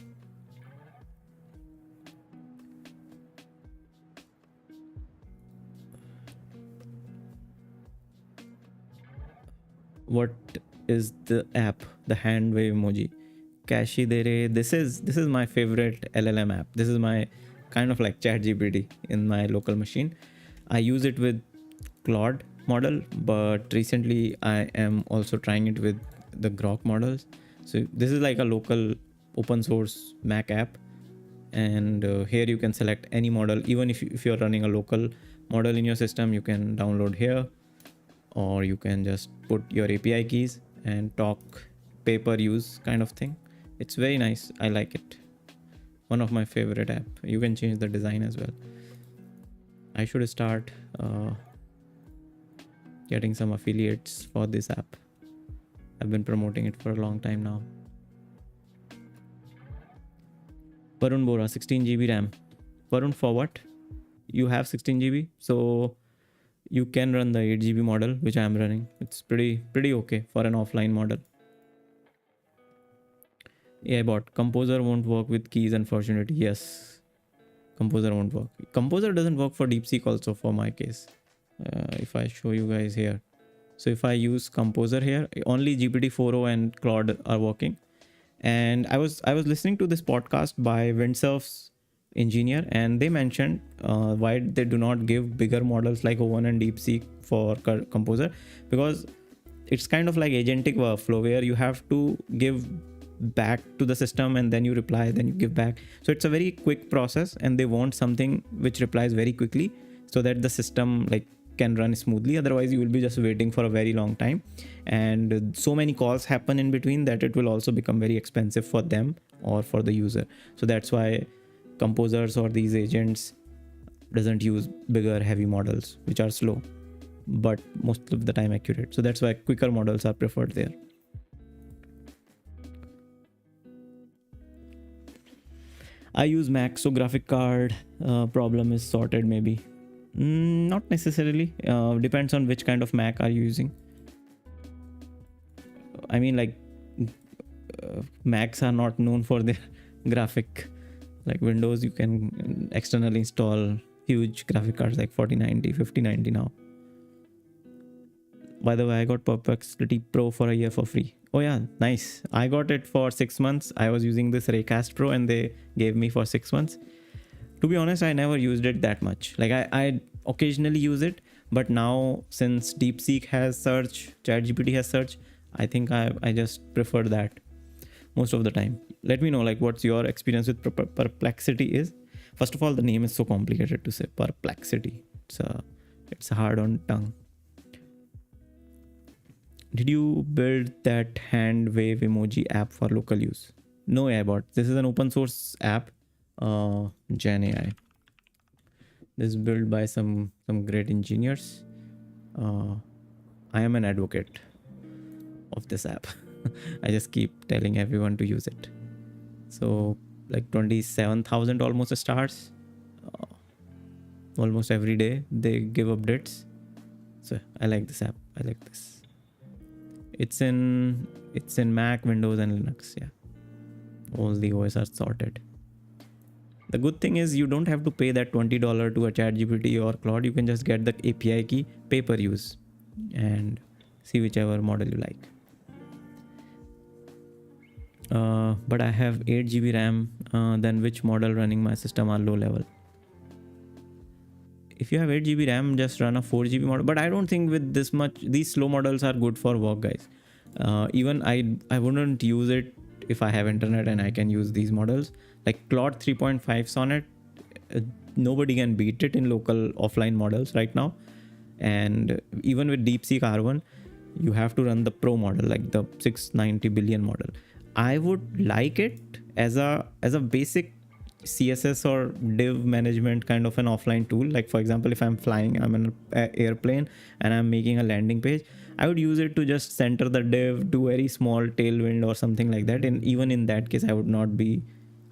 What is the app? The hand wave emoji. Kashi Dere. This is my favorite LLM app. This is my kind of like ChatGPT in my local machine. I use it with Claude model, but recently I am also trying it with the Grok models. So this is like a local open source Mac app, and here you can select any model. Even if you're running a local model in your system, you can download here, or you can just put your API keys and talk pay per use kind of thing. It's very nice. I like it. One of my favorite app. You can change the design as well. I should start getting some affiliates for this app. I've been promoting it for a long time now. Varun Bora, 16 GB RAM. Varun, for what? you have 16 GB, so you can run the 8 GB model, which I am running. It's pretty okay for an offline model. AI bot, Composer won't work with keys, unfortunately. Yes, Composer won't work. Composer doesn't work for DeepSeek also for my case. If I show you guys here, so if I use Composer here, only GPT-4o and Claude are working. And I was listening to this podcast by Windsurf's engineer, and they mentioned why they do not give bigger models like O1 and DeepSeek for Composer, because it's kind of like agentic workflow where you have to give back to the system and then you reply, then you give back. So it's a very quick process, and they want something which replies very quickly so that the system like can run smoothly. Otherwise you will be just waiting for a very long time, and so many calls happen in between that it will also become very expensive for them or for the user. So that's why composers or these agents doesn't use bigger heavy models which are slow but most of the time accurate. So that's why quicker models are preferred there. I use Mac, so graphic card problem is sorted maybe. Not necessarily. Depends on which kind of Mac are you using. I mean, like Macs are not known for their graphic. Like Windows, you can externally install huge graphic cards like 4090, 5090 now. By the way, I got Perplexity Pro for a year for free. Oh yeah, nice. I got it for 6 months. I was using this Raycast Pro and they gave me for 6 months. To be honest, I never used it that much. Like I occasionally use it, but now since DeepSeek has search, ChatGPT has search, I think I just prefer that most of the time. Let me know like what's your experience with Perplexity is. First of all, the name is so complicated to say, Perplexity. It's hard on tongue. Did you build that hand wave emoji app for local use? No, AIBot. This is an open source app, Gen AI. This is built by some great engineers. I am an advocate of this app. I just keep telling everyone to use it. So like 27,000 almost stars. Almost every day they give updates. So I like this app. I like this. It's in Mac, Windows, and Linux. Yeah, all the OS are sorted. The good thing is you don't have to pay that $20 to a ChatGPT or Claude. You can just get the API key, pay per use, and see whichever model you like. But I have 8 GB RAM. Then which model running my system are low level? If you have 8 GB RAM, just run a 4 GB model. But I don't think with this much, these slow models are good for work, guys. Even I wouldn't use it if I have internet and I can use these models. Like Claude 3.5 Sonnet, nobody can beat it in local offline models right now. And even with DeepSeek R1, you have to run the pro model, like the 690 billion model. I would like it as a basic CSS or div management kind of an offline tool. Like for example, if I'm flying, I'm in an airplane and I'm making a landing page, I would use it to just center the div, do very small tailwind or something like that. And even in that case, I would not be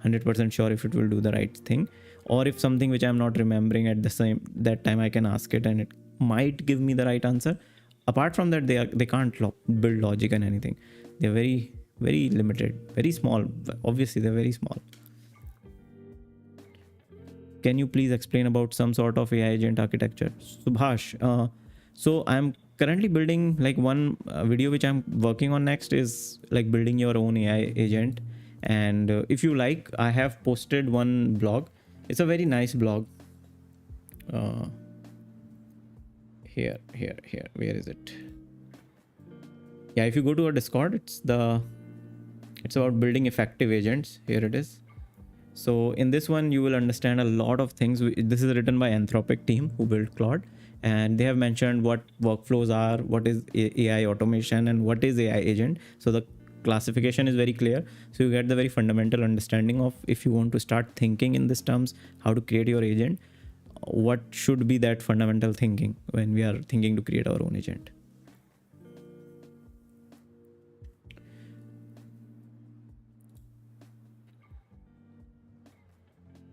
100% sure if it will do the right thing, or if something which I'm not remembering at the same that time, I can ask it and it might give me the right answer. Apart from that, they can't build logic and anything. They're very limited, very small. Obviously they're very small. Can you please explain about some sort of AI agent architecture? Subhash, so I'm currently building like one video which I'm working on next is like building your own AI agent. And if you like, I have posted one blog. It's a very nice blog. Here, where is it? Yeah, if you go to our Discord, it's about building effective agents. Here it is. So in this one, you will understand a lot of things. This is written by Anthropic team who built Claude, and they have mentioned what workflows are, what is AI automation, and what is AI agent. So the classification is very clear. So you get the very fundamental understanding of, if you want to start thinking in these terms, how to create your agent, what should be that fundamental thinking when we are thinking to create our own agent.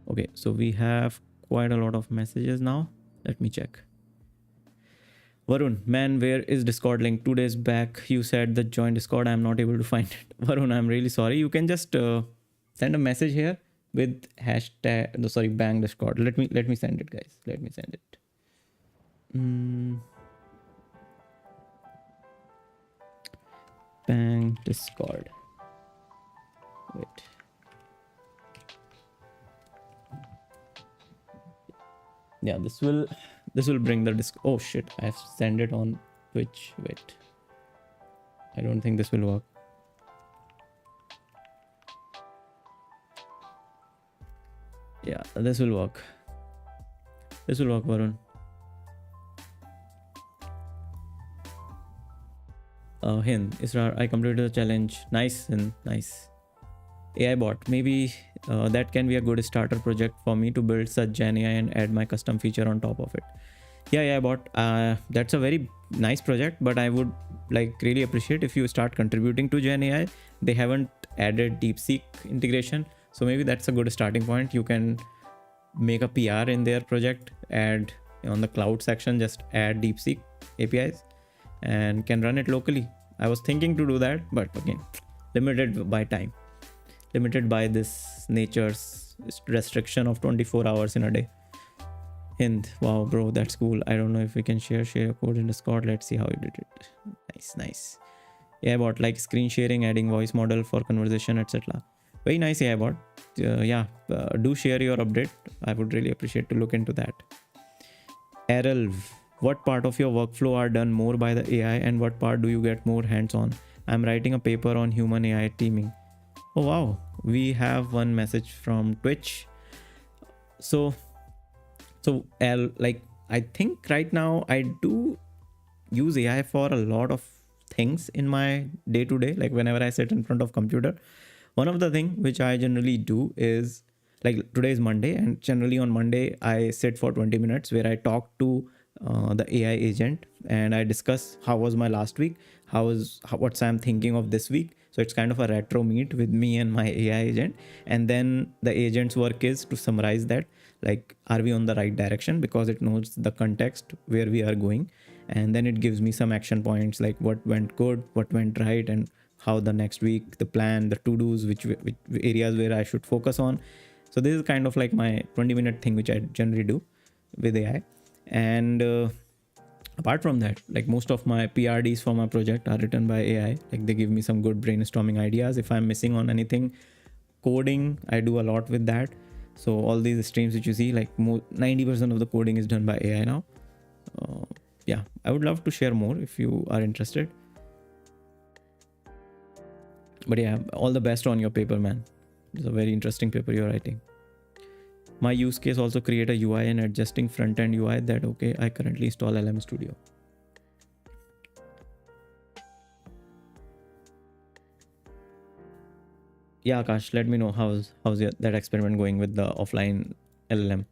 Okay, so we have quite a lot of messages now. Let me check. Varun, man, where is Discord link? 2 days back, you said that join Discord. I'm not able to find it. Varun, I'm really sorry. You can just send a message here with hashtag. No, sorry, bang Discord. Let me send it, guys. Let me send it. Bang Discord. Wait. Yeah, this will bring the disc. Oh shit! I've sent it on Twitch. Wait. I don't think this will work. Yeah, this will work. This will work, Varun. Hind, Israr, I completed the challenge. Nice, Hind, nice. AI bot, maybe that can be a good starter project for me to build such Gen AI and add my custom feature on top of it. Yeah, AI bot, that's a very nice project, but I would like really appreciate if you start contributing to Gen AI. They haven't added DeepSeek integration, so maybe that's a good starting point. You can make a PR in their project, add on the cloud section, just add DeepSeek APIs and can run it locally. I was thinking to do that, but again, limited by time, limited by this nature's restriction of 24 hours in a day. Hind, wow, bro, that's cool. I don't know if we can share code in Discord. Let's see how you did it. Nice. AI bot, like screen sharing, adding voice model for conversation, etc. Very nice AI bot. Do share your update. I would really appreciate to look into that. Errol, what part of your workflow are done more by the AI and what part do you get more hands-on? I'm writing a paper on human AI teaming. Oh wow, we have one message from Twitch. So like I think right now I do use AI for a lot of things in my day-to-day. Like whenever I sit in front of computer, one of the things which I generally do is, like, today is Monday, and generally on Monday I sit for 20 minutes where I talk to the AI agent and I discuss how was my last week, what I'm thinking of this week. So it's kind of a retro meet with me and my AI agent, and then the agent's work is to summarize that, like, are we on the right direction, because it knows the context where we are going, and then it gives me some action points, like what went good, what went right, and how the next week, the plan, the to-dos, which areas where I should focus on. So this is kind of like my 20-minute thing which I generally do with AI. And apart from that, like, most of my PRDs for my project are written by AI. Like, they give me some good brainstorming ideas. If I'm missing on anything coding, I do a lot with that. So all these streams which you see, like 90% of the coding is done by AI now. Yeah, I would love to share more if you are interested. But yeah, all the best on your paper, man. It's a very interesting paper you're writing. My use case also create a UI and adjusting front-end UI that, okay, I currently install LM Studio. Yeah, Akash, let me know how's that experiment going with the offline LLM.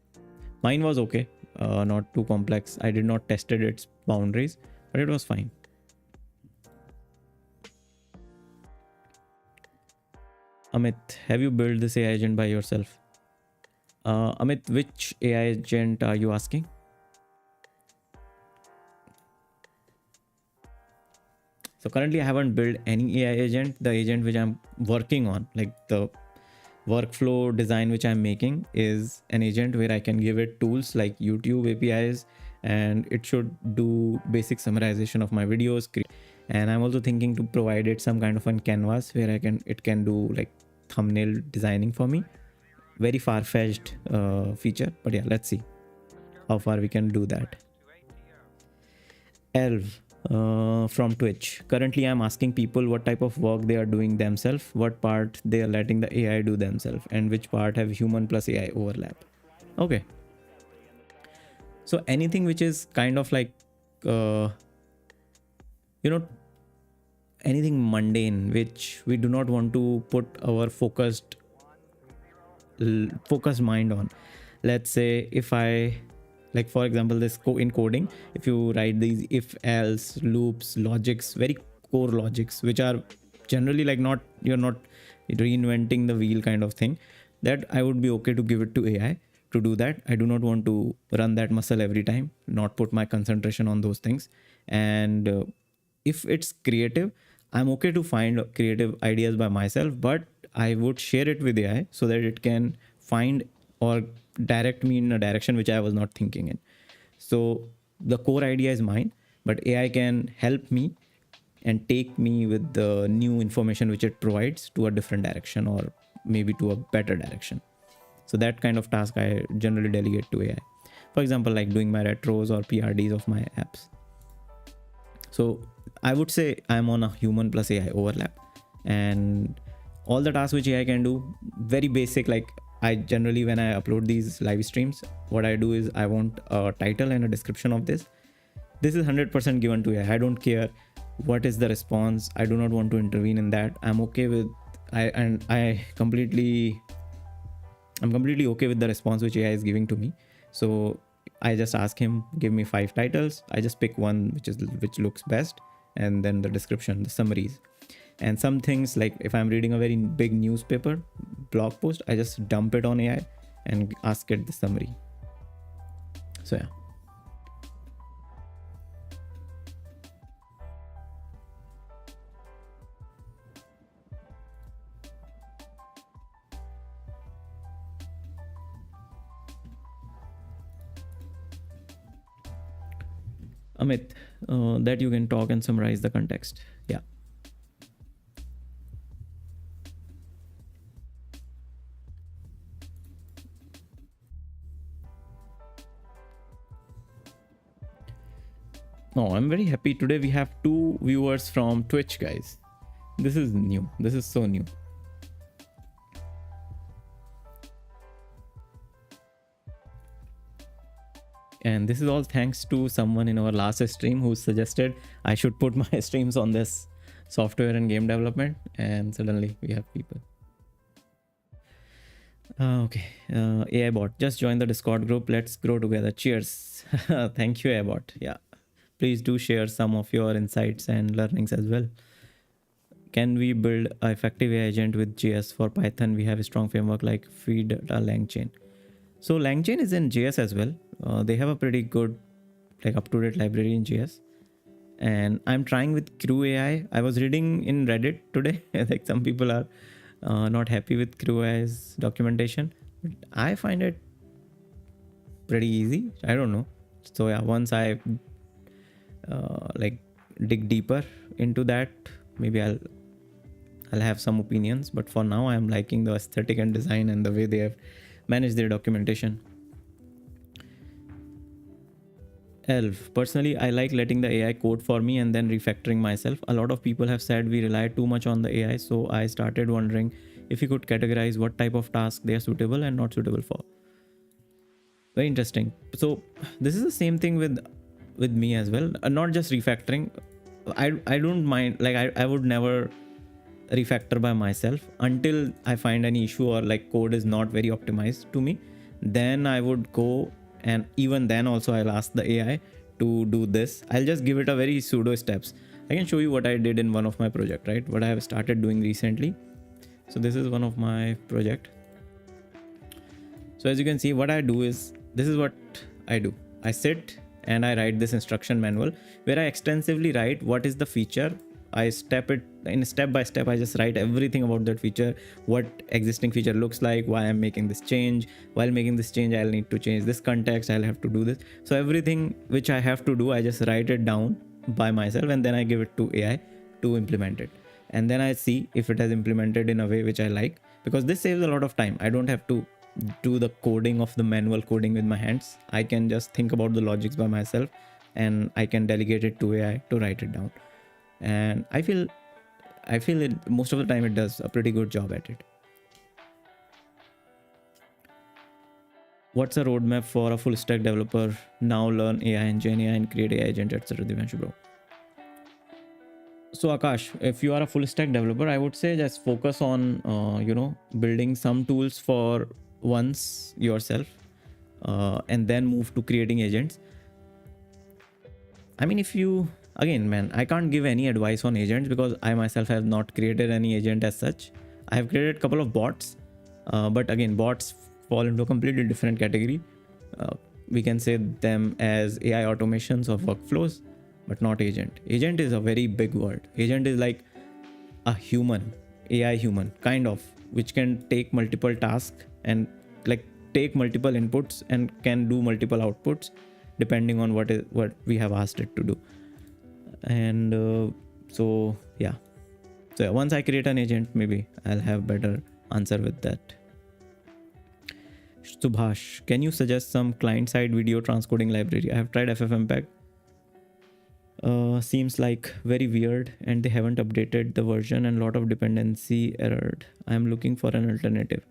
Mine was okay, not too complex. I did not tested its boundaries, but it was fine. Amit, have you built this AI agent by yourself? Amit, which AI agent are you asking? So currently I haven't built any AI agent. The agent which I'm working on, like the workflow design which I'm making, is an agent where I can give it tools like YouTube APIs, and it should do basic summarization of my videos. And I'm also thinking to provide it some kind of a canvas where it can do like thumbnail designing for me. Very far-fetched feature, but yeah, let's see how far we can do that. Elv from Twitch. Currently, I'm asking people what type of work they are doing themselves, what part they are letting the AI do themselves, and which part have human plus AI overlap. Okay. So anything which is kind of like, anything mundane, which we do not want to put our focused mind on. Let's say if I, like, for example, this in coding, if you write these if else loops, logics, very core logics, which are generally like you're not reinventing the wheel kind of thing, that I would be okay to give it to AI to do that. I do not want to run that muscle every time, not put my concentration on those things. And if it's creative, I'm okay to find creative ideas by myself, but I would share it with AI so that it can find or direct me in a direction which I was not thinking in. So the core idea is mine, but AI can help me and take me with the new information which it provides to a different direction, or maybe to a better direction. So that kind of task I generally delegate to AI. For example, like doing my retros or PRDs of my apps. So I would say I'm on a human plus AI overlap, and all the tasks which AI can do, very basic. Like I generally, when I upload these live streams, what I do is I want a title and a description of this. This is 100% given to AI. I don't care what is the response. I do not want to intervene in that. I'm okay with I'm completely okay with the response which AI is giving to me. So I just ask him, give me 5 titles. I just pick one which looks best, and then the description, the summaries. And some things, like if I'm reading a very big newspaper blog post, I just dump it on AI and ask it the summary. So yeah. Amit, that you can talk and summarize the context. Yeah. No, I'm very happy. Today we have 2 viewers from Twitch, guys. This is new. This is so new. And this is all thanks to someone in our last stream who suggested I should put my streams on this software and game development, and suddenly we have people. Okay, AI bot, just join the Discord group. Let's grow together. Cheers. Thank you, AI bot. Yeah, please do share some of your insights and learnings as well. Can we build an effective AI agent with JS? For Python, we have a strong framework like feed a LangChain. So LangChain is in JS as well. They have a pretty good, like, up-to-date library in JS. And I'm trying with Crew AI. I was reading in Reddit today, like some people are not happy with Crew AI's documentation. But I find it pretty easy. I don't know. So yeah, once I like dig deeper into that, maybe I'll have some opinions. But for now, I'm liking the aesthetic and design and the way they have managed their documentation. Elf, personally, I like letting the AI code for me and then refactoring myself. A lot of people have said we rely too much on the AI, so I started wondering if you could categorize what type of task they are suitable and not suitable for. Very interesting. So this is the same thing with me as well. Not just refactoring. I don't mind, like I would never refactor by myself until I find any issue or like code is not very optimized to me. Then I would go, and even then also I'll ask the AI to do this. I'll just give it a very pseudo steps. I can show you what I did in one of my project, right? What I have started doing recently. So this is one of my project. So as you can see, what I do is, this is what I do. I sit and I write this instruction manual where I extensively write what is the feature. I step it in step by step. I just write everything about that feature, what existing feature looks like, why I'm making this change. While making this change, I'll need to change this context. I'll have to do this. So everything which I have to do, I just write it down by myself, and then I give it to AI to implement it. And then I see if it has implemented in a way which I like, because this saves a lot of time. I don't have to do the coding of the manual coding with my hands. I can just think about the logics by myself, and I can delegate it to AI to write it down. And I feel it most of the time it does a pretty good job at it. What's a roadmap for a full stack developer? Now learn AI and Gen AI and create AI agent, etc. Divanshu bro. So Akash, if you are a full stack developer, I would say just focus on building some tools for once yourself, and then move to creating agents. I mean, if you, again, man, I can't give any advice on agents because I myself have not created any agent as such. I have created a couple of bots, but again, bots fall into a completely different category. We can say them as AI automations of workflows, but not agent. Agent is a very big word. Agent is like a human, AI human, kind of, which can take multiple tasks and like take multiple inputs and can do multiple outputs depending on what we have asked it to do. And so yeah, so once I create an agent, maybe I'll have better answer with that. Subhash, can you suggest some client-side video transcoding library? I have tried FFmpeg. Seems like very weird, and they haven't updated the version and a lot of dependency errored. I am looking for an alternative.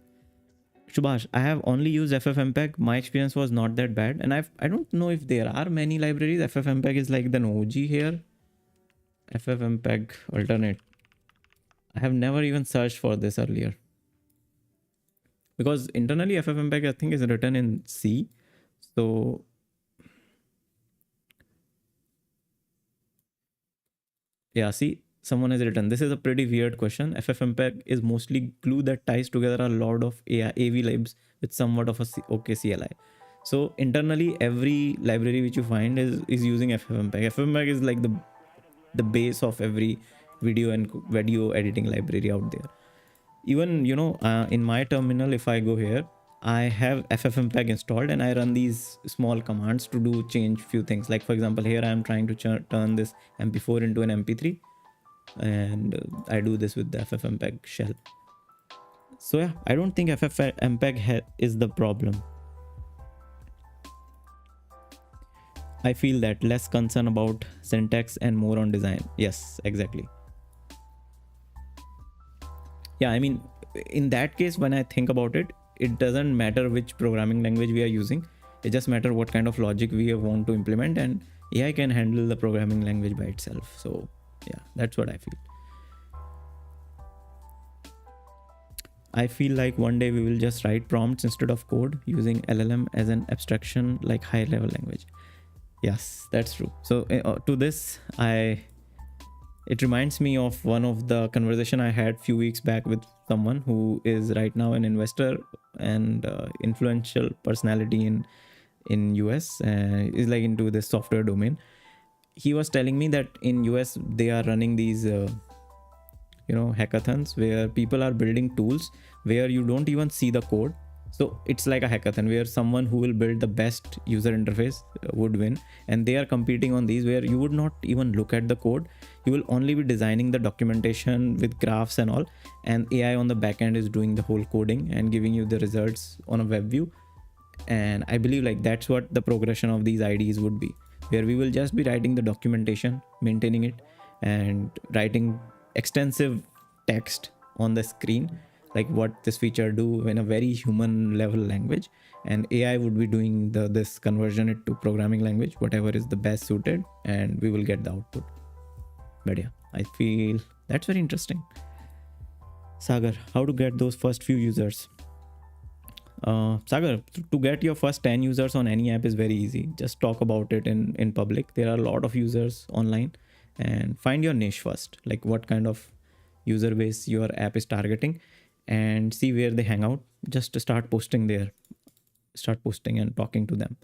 Subhash, I have only used FFmpeg. My experience was not that bad, and I don't know if there are many libraries. FFmpeg is like the OG here. FFmpeg alternate. I have never even searched for this earlier, because internally FFmpeg I think is written in C. So yeah, see, someone has written, this is a pretty weird question. FFmpeg is mostly glue that ties together a lot of AV libs with somewhat of a OK CLI. So internally, every library which you find is using FFmpeg. FFmpeg is like the base of every video and video editing library out there. Even, you know, in my terminal, if I go here, I have FFmpeg installed and I run these small commands to do change few things. Like for example, here I am trying to turn this MP4 into an MP3, and I do this with the FFmpeg shell. So yeah, I don't think FFmpeg is the problem. I feel that less concern about syntax and more on design. Yes, exactly. Yeah, I mean, in that case, when I think about it, it doesn't matter which programming language we are using. It just matters what kind of logic we want to implement, and AI can handle the programming language by itself. So yeah, that's what I feel. I feel like one day we will just write prompts instead of code using LLM as an abstraction, like high level language. Yes, that's true. So to this, it reminds me of one of the conversation I had few weeks back with someone who is right now an investor and influential personality in US, is like into the software domain. He was telling me that in US they are running these hackathons where people are building tools where you don't even see the code. So it's like a hackathon where someone who will build the best user interface would win, and they are competing on these where you would not even look at the code. You will only be designing the documentation with graphs and all, and AI on the back end is doing the whole coding and giving you the results on a web view. And I believe like that's what the progression of these IDs would be, where we will just be writing the documentation, maintaining it, and writing extensive text on the screen, like what this feature do in a very human level language, and AI would be doing this conversion it to programming language, whatever is the best suited, and we will get the output. But yeah, I feel that's very interesting. Sagar, how to get those first few users? Sagar, to get your first 10 users on any app is very easy. Just talk about it in public. There are a lot of users online, and find your niche first, like what kind of user base your app is targeting, and see where they hang out. Just to start posting and talking to them.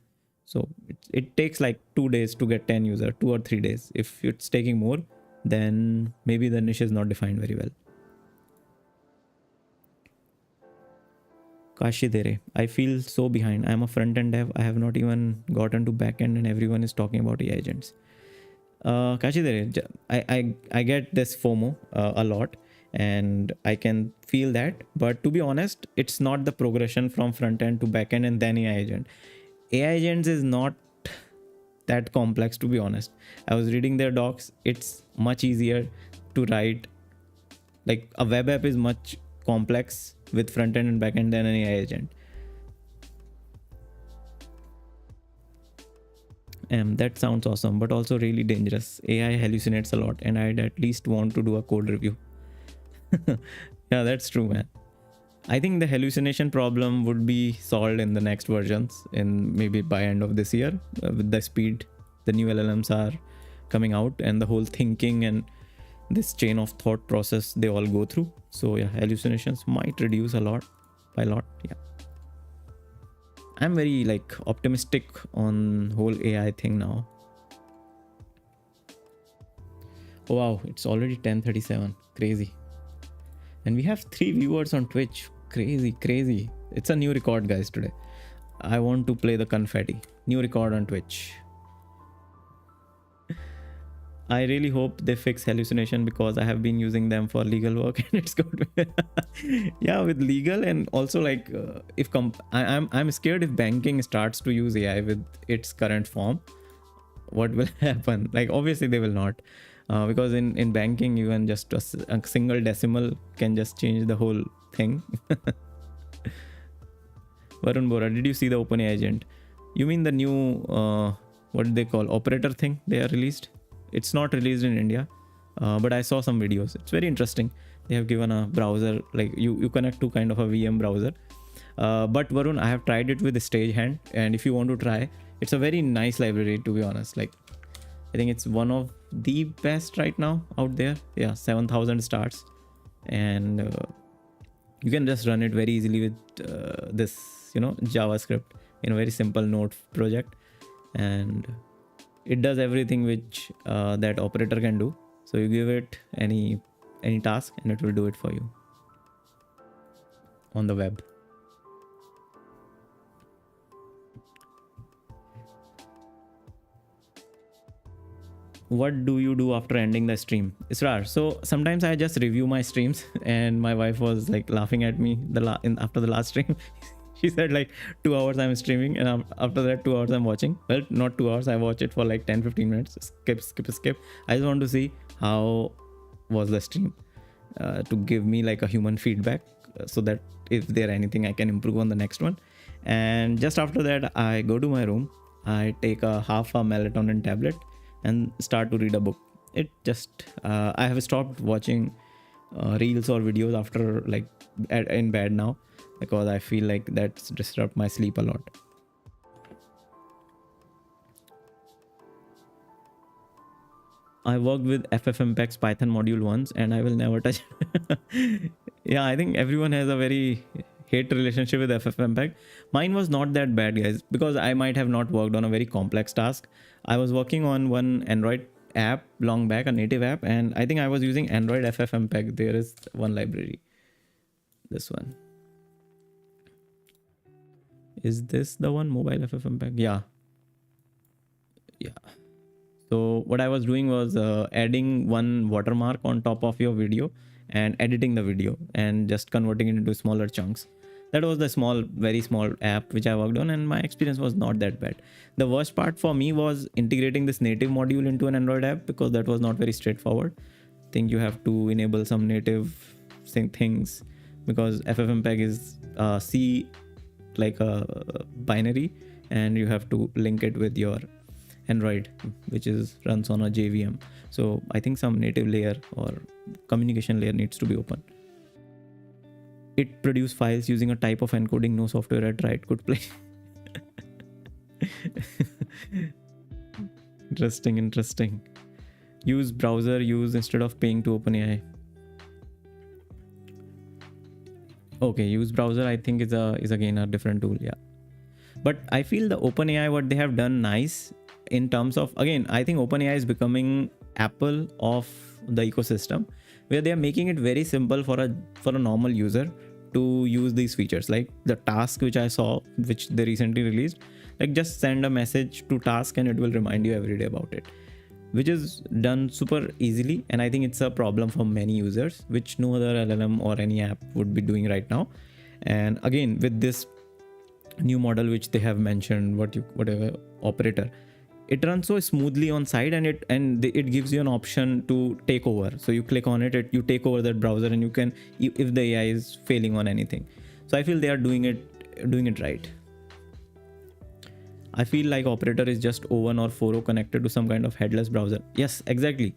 So it takes like 2 days to get 10 users, 2 or 3 days. If it's taking more, then maybe the niche is not defined very well. Kashi Dere, I feel so behind. I'm a front-end dev. I have not even gotten to back-end, and everyone is talking about AI agents. Kashi Dere, I get this FOMO a lot, and I can feel that. But to be honest, it's not the progression from front-end to back-end and then AI agent. AI agents is not that complex, to be honest. I was reading their docs. It's much easier to write. Like a web app is much complex with front end and back end than an AI agent. That sounds awesome, but also really dangerous. AI hallucinates a lot, and I'd at least want to do a code review. Yeah, that's true, man. I think the hallucination problem would be solved in the next versions, in maybe by end of this year, with the speed the new LLMs are coming out and the whole thinking and this chain of thought process they all go through. So yeah, hallucinations might reduce by a lot. Yeah. I'm very like optimistic on whole AI thing now. Oh wow, it's already 10:37. Crazy. And we have 3 viewers on Twitch. Crazy. It's a new record, guys, today. I want to play the confetti. New record on Twitch. I really hope they fix hallucination because I have been using them for legal work and it's got me. Yeah, with legal and also like if I'm scared if banking starts to use AI with its current form, what will happen? Like obviously they will not, because in banking even just a single decimal can just change the whole thing. Varun Bora, did you see the OpenAI agent? You mean the new what do they call operator thing they are released? It's not released in India, but I saw some videos. It's very interesting. They have given a browser, like you connect to kind of a VM browser. But Varun, I have tried it with Stagehand, and if you want to try, it's a very nice library, to be honest. Like I think it's one of the best right now out there. Yeah, 7,000 stars, and you can just run it very easily with this, JavaScript in a very simple node project, and it does everything which that operator can do. So you give it any task and it will do it for you on the web. What do you do after ending the stream? Israr, so sometimes I just review my streams and my wife was like laughing at me after the last stream. She said like 2 hours I'm streaming and after that 2 hours I'm watching. Well, not 2 hours, I watch it for like 10-15 minutes. Skip. I just want to see how was the stream, to give me like a human feedback, so that if there anything I can improve on the next one. And just after that I go to my room, I take a half a melatonin tablet and start to read a book. It just I have stopped watching reels or videos after like in bed now, because I feel like that's disrupt my sleep a lot. I worked with FFmpeg's Python module once and I will never touch it. Yeah, I think everyone has a very hate relationship with FFmpeg. Mine was not that bad, guys, because I might have not worked on a very complex task. I was working on one Android app long back, a native app, and I think I was using Android FFmpeg. There is one library. This one. Is this the one, mobile FFmpeg? Yeah. So what I was doing was adding one watermark on top of your video and editing the video and just converting it into smaller chunks. That was the very small app which I worked on, and my experience was not that bad. The worst part for me was integrating this native module into an Android app, because that was not very straightforward. I think you have to enable some native things, because FFmpeg is C like a binary, and you have to link it with your Android, which runs on a JVM. So I think some native layer or communication layer needs to be open. It produce files using a type of encoding no software had tried could play. Interesting. Use browser instead of paying to OpenAI. Okay, use browser I think is again a different tool, yeah. But I feel the OpenAI, what they have done nice in terms of, again, I think OpenAI is becoming Apple of the ecosystem, where they are making it very simple for a normal user to use these features. Like the task which I saw, which they recently released, like just send a message to task and it will remind you every day about it, which is done super easily. And I think it's a problem for many users, which no other LLM or any app would be doing right now. And again, with this new model which they have mentioned, whatever operator, it runs so smoothly on site, and it gives you an option to take over. So you click on it, you take over that browser, and you can, if the AI is failing on anything. So I feel they are doing it right. I feel like operator is just O1 or 4.0 connected to some kind of headless browser. Yes, exactly.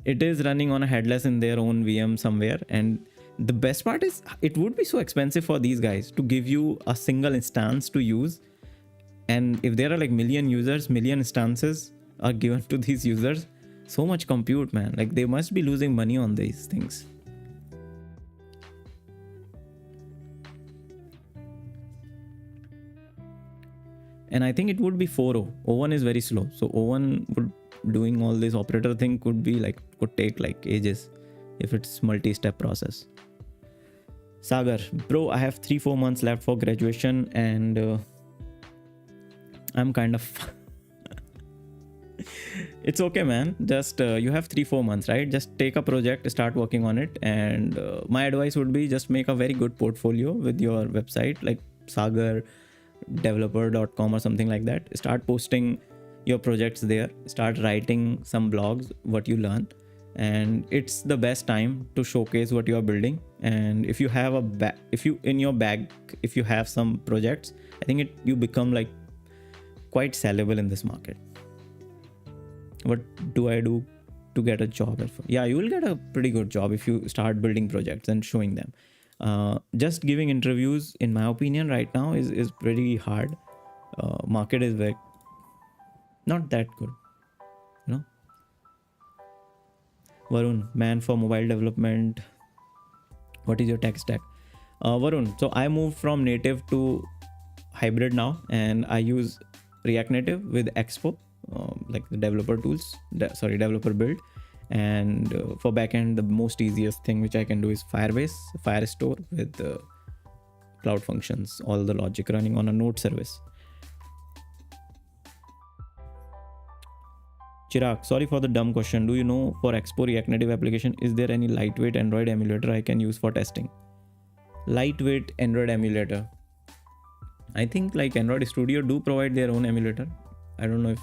It is running on a headless in their own VM somewhere. And the best part is it would be so expensive for these guys to give you a single instance to use. And if there are like million instances are given to these users, so much compute, man. Like they must be losing money on these things. And I think it would be 4.0. O1 is very slow. So O1 would doing all this operator thing could be like, could take like ages if it's multi-step process. Sagar, bro, I have 3-4 months left for graduation and I'm kind of it's okay, man. Just you have 3-4 months, right? Just take a project, start working on it, and my advice would be just make a very good portfolio with your website, like sagardeveloper.com or something like that. Start posting your projects there, start writing some blogs, what you learn, and it's the best time to showcase what you are building. And if you have if you in your bag, if you have some projects, I think you become like quite sellable in this market. What do I do to get a job? Yeah, you will get a pretty good job if you start building projects and showing them. Just giving interviews, in my opinion, right now is pretty hard. Market is very not that good, you know. Varun, man for mobile development. What is your tech stack? Varun, so I moved from native to hybrid now, and I use React Native with Expo, like the developer tools, developer build. And for backend, the most easiest thing which I can do is Firebase, Firestore with Cloud Functions, all the logic running on a node service. Chirag, sorry for the dumb question. Do you know for Expo React Native application, is there any lightweight Android emulator I can use for testing? Lightweight Android emulator. I think like Android Studio do provide their own emulator. I don't know if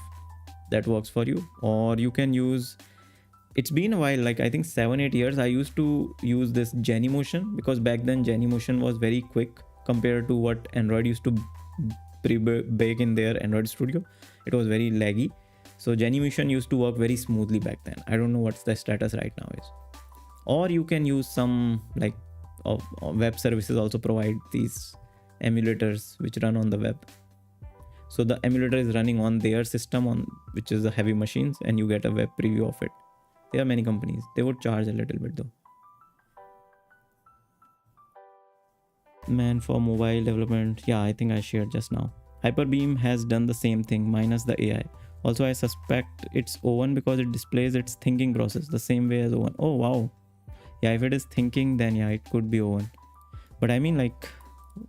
that works for you, or you can use, it's been a while, like I think 7-8 years I used to use this Genymotion, because back then Genymotion was very quick compared to what Android used to bake in their Android Studio. It was very laggy. So Genymotion used to work very smoothly back then. I don't know what's the status right now is. Or you can use some like web services also provide these emulators which run on the web. So the emulator is running on their system, on which is the heavy machines, and you get a web preview of it. There are many companies. They would charge a little bit though. Man for mobile development. Yeah, I think I shared just now. Hyperbeam has done the same thing minus the AI. Also, I suspect it's O1 because it displays its thinking process the same way as O1. Oh, wow. Yeah, if it is thinking, then yeah, it could be O1. But I mean, like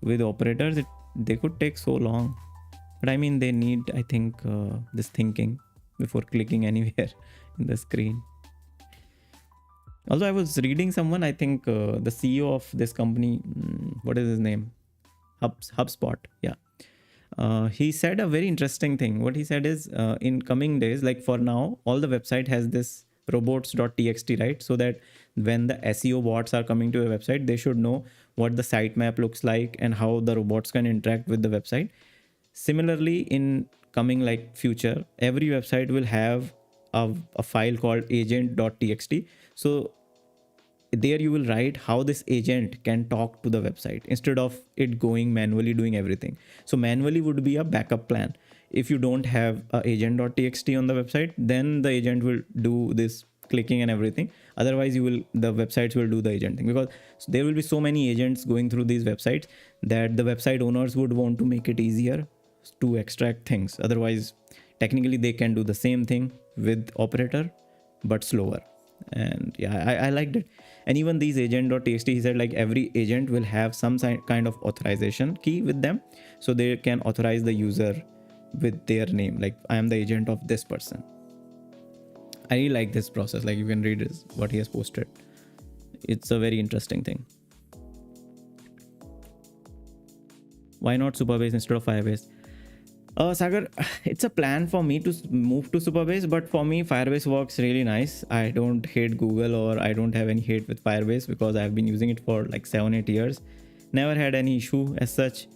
with operators, they could take so long. But I mean, they need, I think, this thinking before clicking anywhere in the screen. Also, I was reading someone, I think the CEO of this company, what is his name? HubSpot. Yeah. He said a very interesting thing. What he said is in coming days, like for now, all the website has this robots.txt, right? So that when the SEO bots are coming to a website, they should know what the sitemap looks like and how the robots can interact with the website. Similarly, in coming like future, every website will have a file called agent.txt. So there you will write how this agent can talk to the website instead of it going manually doing everything. So manually would be a backup plan. If you don't have a agent.txt on the website, then the agent will do this clicking and everything. Otherwise the websites will do the agent thing, because there will be so many agents going through these websites that the website owners would want to make it easier to extract things. Otherwise, technically they can do the same thing with operator, but slower. And yeah, I liked it. And even these agent.txt, he said like every agent will have some kind of authorization key with them, so they can authorize the user with their name, like I am the agent of this person. I really like this process. Like you can read what he has posted. It's a very interesting thing. Why not Supabase instead of Firebase? Sagar, it's a plan for me to move to Supabase, but for me, Firebase works really nice. I don't hate Google, or I don't have any hate with Firebase because I've been using it for like 7-8 years. Never had any issue as such.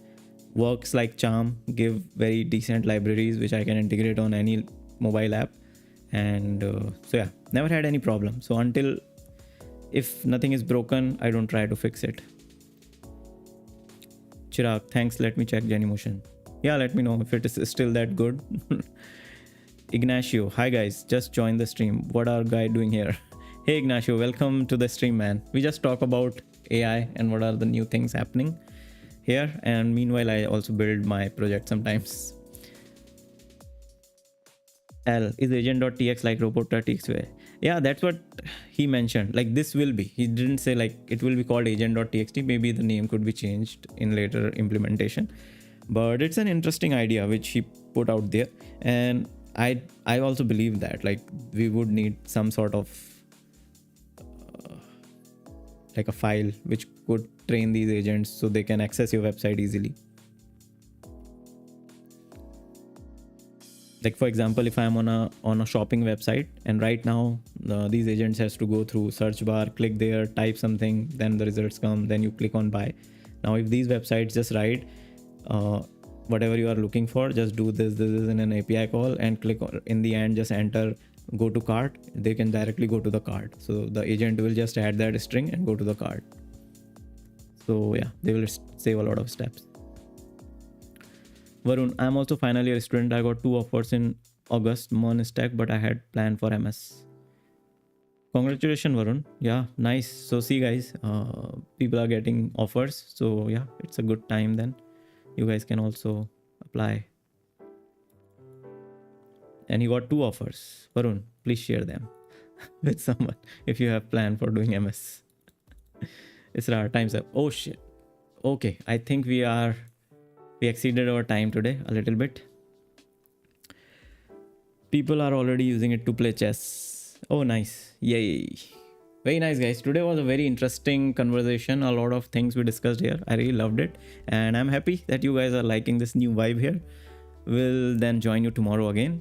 Works like charm, give very decent libraries which I can integrate on any mobile app. And so yeah, never had any problem. So if nothing is broken, I don't try to fix it. Chirag, thanks. Let me check Genymotion. Yeah, let me know if it is still that good. Ignacio, hi guys, just joined the stream. What are guys doing here? Hey Ignacio, welcome to the stream, man. We just talk about AI and what are the new things happening here. And meanwhile, I also build my project sometimes. L is agent.tx like robot.txt. Yeah, that's what he mentioned. Like this will be. He didn't say like it will be called agent.txt. Maybe the name could be changed in later implementation. But it's an interesting idea which he put out there, and I also believe that like we would need some sort of like a file which could train these agents so they can access your website easily. Like for example, if I'm on a shopping website, and right now these agents has to go through search bar, click there, type something, then the results come, then you click on buy. Now if these websites just write whatever you are looking for, just do this in an API call and click on, in the end just enter go to cart, they can directly go to the cart. So the agent will just add that string and go to the cart. So yeah, they will save a lot of steps. Varun, I'm also final year student. I got 2 offers in August, Monstack, but I had planned for MS. Congratulations, Varun. Yeah, nice. So see guys, people are getting offers. So yeah, it's a good time then. You guys can also apply. And you got 2 offers. Varun, please share them with someone if you have plan for doing MS. Isra, time's up. Oh shit. Okay, I think we exceeded our time today a little bit. People are already using it to play chess. Oh, nice. Yay. Very nice, guys. Today was a very interesting conversation. A lot of things we discussed here. I really loved it. And I'm happy that you guys are liking this new vibe here. We'll then join you tomorrow again.